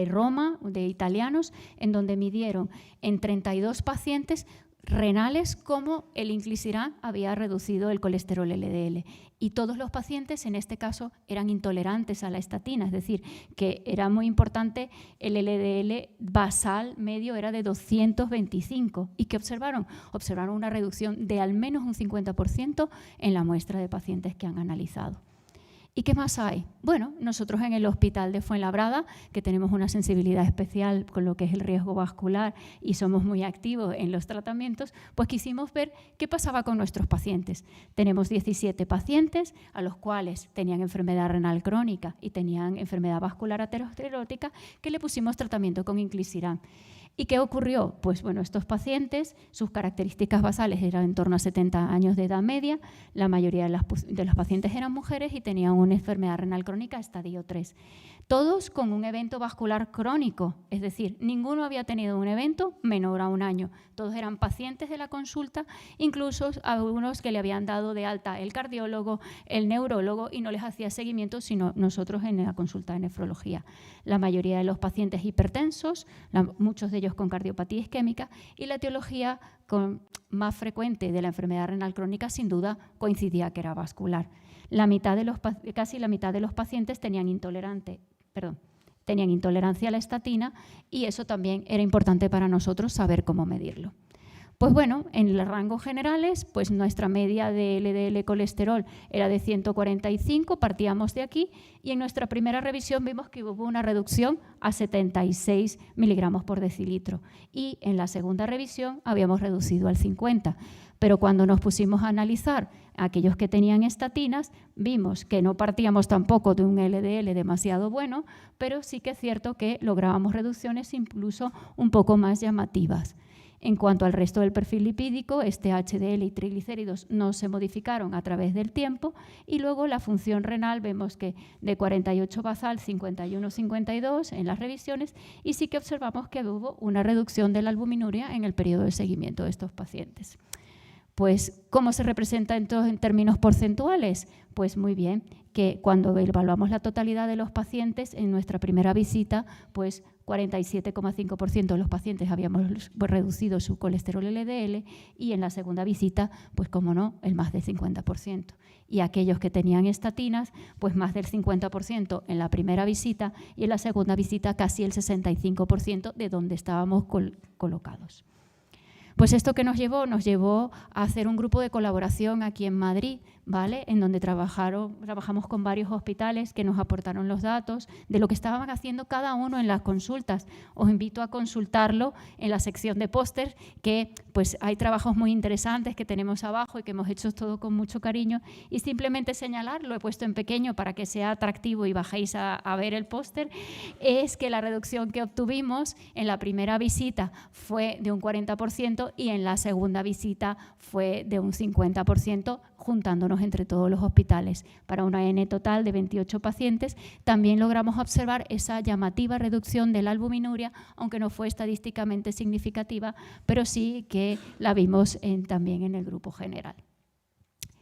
Roma, de italianos, en donde midieron en 32 pacientes renales como el inclisiran había reducido el colesterol LDL. Y todos los pacientes, en este caso, eran intolerantes a la estatina, es decir, que era muy importante, el LDL basal medio era de 225. ¿Y qué observaron? Observaron una reducción de al menos un 50% en la muestra de pacientes que han analizado. ¿Y qué más hay? Bueno, nosotros en el Hospital de Fuenlabrada, que tenemos una sensibilidad especial con lo que es el riesgo vascular y somos muy activos en los tratamientos, pues quisimos ver qué pasaba con nuestros pacientes. Tenemos 17 pacientes a los cuales tenían enfermedad renal crónica y tenían enfermedad vascular aterosclerótica que le pusimos tratamiento con inclisiran. ¿Y qué ocurrió? Pues bueno, estos pacientes, sus características basales eran en torno a 70 años de edad media, la mayoría de los pacientes eran mujeres y tenían una enfermedad renal crónica estadio 3. Todos con un evento vascular crónico, es decir, ninguno había tenido un evento menor a un año. Todos eran pacientes de la consulta, incluso algunos que le habían dado de alta el cardiólogo, el neurólogo y no les hacía seguimiento, sino nosotros en la consulta de nefrología. La mayoría de los pacientes hipertensos, muchos de ellos con cardiopatía isquémica, y la etiología más frecuente de la enfermedad renal crónica sin duda coincidía que era vascular. Casi la mitad de los pacientes tenían intolerancia a la estatina y eso también era importante para nosotros saber cómo medirlo. Pues bueno, en los rangos generales, pues nuestra media de LDL colesterol era de 145, partíamos de aquí y en nuestra primera revisión vimos que hubo una reducción a 76 miligramos por decilitro y en la segunda revisión habíamos reducido al 50. Pero cuando nos pusimos a analizar a aquellos que tenían estatinas, vimos que no partíamos tampoco de un LDL demasiado bueno, pero sí que es cierto que lográbamos reducciones incluso un poco más llamativas. En cuanto al resto del perfil lipídico, HDL y triglicéridos no se modificaron a través del tiempo y luego la función renal vemos que de 48 basal, 51-52 en las revisiones y sí que observamos que hubo una reducción de la albuminuria en el periodo de seguimiento de estos pacientes. Pues, ¿cómo se representa en términos porcentuales? Pues muy bien, que cuando evaluamos la totalidad de los pacientes en nuestra primera visita, pues 47,5% de los pacientes habíamos reducido su colesterol LDL y en la segunda visita, pues como no, el más del 50%. Y aquellos que tenían estatinas, pues más del 50% en la primera visita y en la segunda visita casi el 65% de donde estábamos colocados. Pues esto que nos llevó a hacer un grupo de colaboración aquí en Madrid, ¿vale? En donde trabajamos con varios hospitales que nos aportaron los datos de lo que estaban haciendo cada uno en las consultas. Os invito a consultarlo en la sección de póster, que pues hay trabajos muy interesantes que tenemos abajo y que hemos hecho todo con mucho cariño. Y simplemente señalar, lo he puesto en pequeño para que sea atractivo y bajéis a ver el póster, es que la reducción que obtuvimos en la primera visita fue de un 40%, y en la segunda visita fue de un 50%, juntándonos entre todos los hospitales. Para una N total de 28 pacientes, también logramos observar esa llamativa reducción de la albuminuria, aunque no fue estadísticamente significativa, pero sí que la vimos también en el grupo general.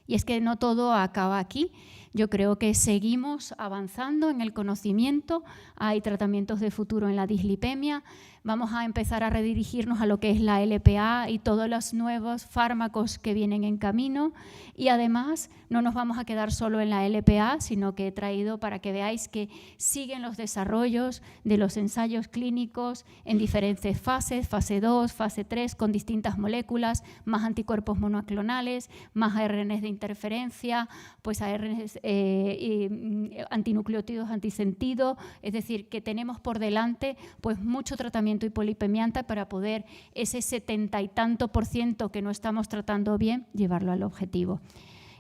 Y es que no todo acaba aquí. Yo creo que seguimos avanzando en el conocimiento, hay tratamientos de futuro en la dislipemia, vamos a empezar a redirigirnos a lo que es la LPA y todos los nuevos fármacos que vienen en camino y además no nos vamos a quedar solo en la LPA, sino que he traído para que veáis que siguen los desarrollos de los ensayos clínicos en diferentes fases, fase 2, fase 3, con distintas moléculas, más anticuerpos monoclonales, más ARNs de interferencia, pues ARNs antinucleótidos antisentido, es decir, que tenemos por delante pues mucho tratamiento hipolipemiante para poder ese 70 y tanto % que no estamos tratando bien, llevarlo al objetivo.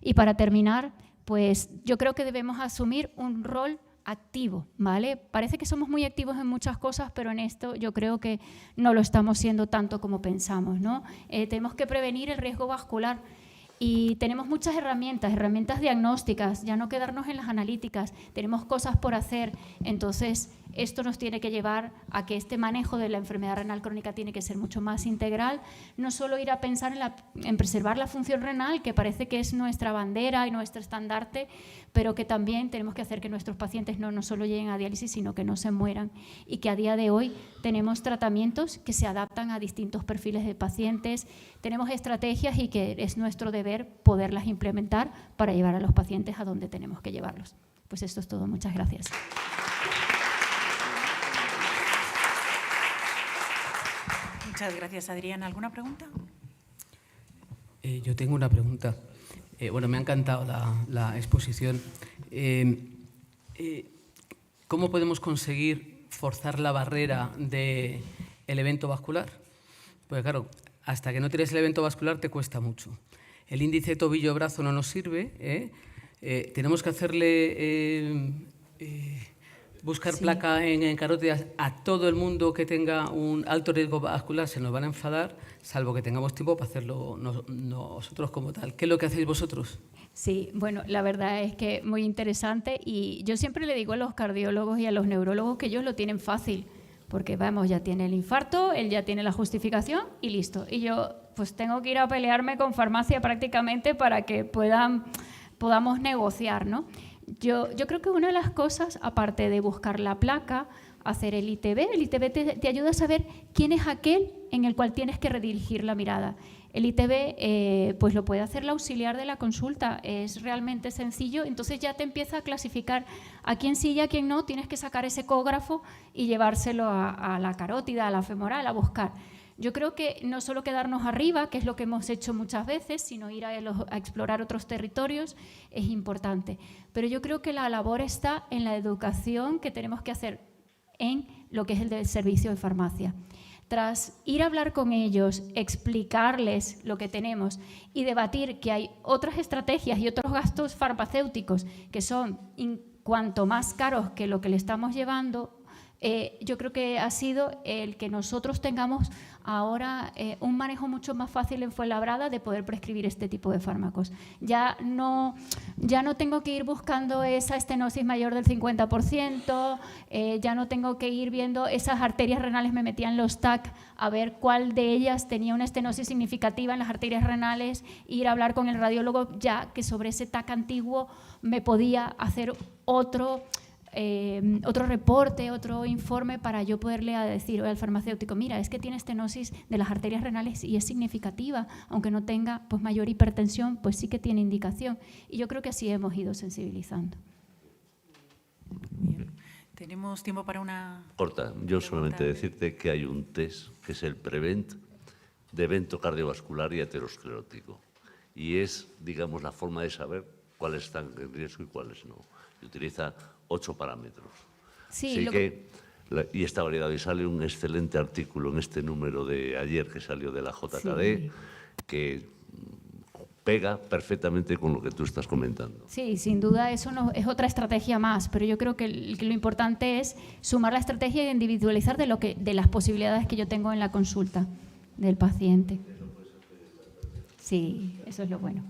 Y para terminar, pues yo creo que debemos asumir un rol activo, ¿vale? Parece que somos muy activos en muchas cosas, pero en esto yo creo que no lo estamos siendo tanto como pensamos, ¿no? Tenemos que prevenir el riesgo vascular. Y tenemos muchas herramientas diagnósticas, ya no quedarnos en las analíticas, tenemos cosas por hacer, entonces esto nos tiene que llevar a que este manejo de la enfermedad renal crónica tiene que ser mucho más integral, no solo ir a pensar en preservar la función renal, que parece que es nuestra bandera y nuestro estandarte, pero que también tenemos que hacer que nuestros pacientes no solo lleguen a diálisis, sino que no se mueran, y que a día de hoy tenemos tratamientos que se adaptan a distintos perfiles de pacientes, tenemos estrategias y que es nuestro deber poderlas implementar para llevar a los pacientes a donde tenemos que llevarlos. Pues esto es todo. Muchas gracias. Muchas gracias, Adriana. ¿Alguna pregunta? Yo tengo una pregunta. Bueno, me ha encantado la exposición. ¿Cómo podemos conseguir forzar la barrera del evento vascular? Pues claro, hasta que no tienes el evento vascular te cuesta mucho. El índice tobillo-brazo no nos sirve, tenemos que hacerle buscar placa en carótidas a todo el mundo que tenga un alto riesgo vascular, se nos van a enfadar, salvo que tengamos tiempo para hacerlo nosotros como tal. ¿Qué es lo que hacéis vosotros? Sí, bueno, la verdad es que muy interesante, y yo siempre le digo a los cardiólogos y a los neurólogos que ellos lo tienen fácil, porque vamos, ya tiene el infarto, él ya tiene la justificación y listo. Y yo pues tengo que ir a pelearme con farmacia prácticamente para que podamos negociar, ¿no? Yo creo que una de las cosas, aparte de buscar la placa, hacer el ITB te ayuda a saber quién es aquel en el cual tienes que redirigir la mirada. El ITB pues lo puede hacer la auxiliar de la consulta, es realmente sencillo, entonces ya te empieza a clasificar a quién sí y a quién no, tienes que sacar ese ecógrafo y llevárselo a la carótida, a la femoral, a buscar. Yo creo que no solo quedarnos arriba, que es lo que hemos hecho muchas veces, sino ir a explorar otros territorios es importante. Pero yo creo que la labor está en la educación que tenemos que hacer en lo que es el del servicio de farmacia. Tras ir a hablar con ellos, explicarles lo que tenemos y debatir que hay otras estrategias y otros gastos farmacéuticos que son cuanto más caros que lo que le estamos llevando, yo creo que ha sido el que nosotros tengamos ahora un manejo mucho más fácil en Fuenlabrada de poder prescribir este tipo de fármacos. Ya no tengo que ir buscando esa estenosis mayor del 50%, ya no tengo que ir viendo esas arterias renales, me metía en los TAC a ver cuál de ellas tenía una estenosis significativa en las arterias renales, ir a hablar con el radiólogo ya que sobre ese TAC antiguo me podía hacer otro reporte, otro informe para yo poderle decir al farmacéutico, mira, es que tiene estenosis de las arterias renales y es significativa, aunque no tenga pues mayor hipertensión, pues sí que tiene indicación. Y yo creo que así hemos ido sensibilizando. Bien. ¿Tenemos tiempo para una corta? Yo solamente decirte que hay un test que es el PREVENT de evento cardiovascular y aterosclerótico. Y es, digamos, la forma de saber cuáles están en riesgo y cuáles no. Y utiliza 8 parámetros. Sí, y está validado. Y sale un excelente artículo en este número de ayer que salió de la JKD, sí, que pega perfectamente con lo que tú estás comentando. Sí, sin duda eso es otra estrategia más, pero yo creo que lo importante es sumar la estrategia e individualizar de las posibilidades que yo tengo en la consulta del paciente. Sí, eso es lo bueno.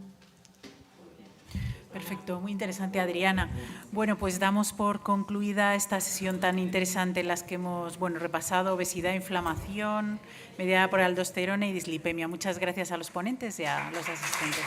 Perfecto, muy interesante, Adriana. Bueno, pues damos por concluida esta sesión tan interesante en las que hemos repasado obesidad, inflamación mediada por aldosterona y dislipemia. Muchas gracias a los ponentes y a los asistentes.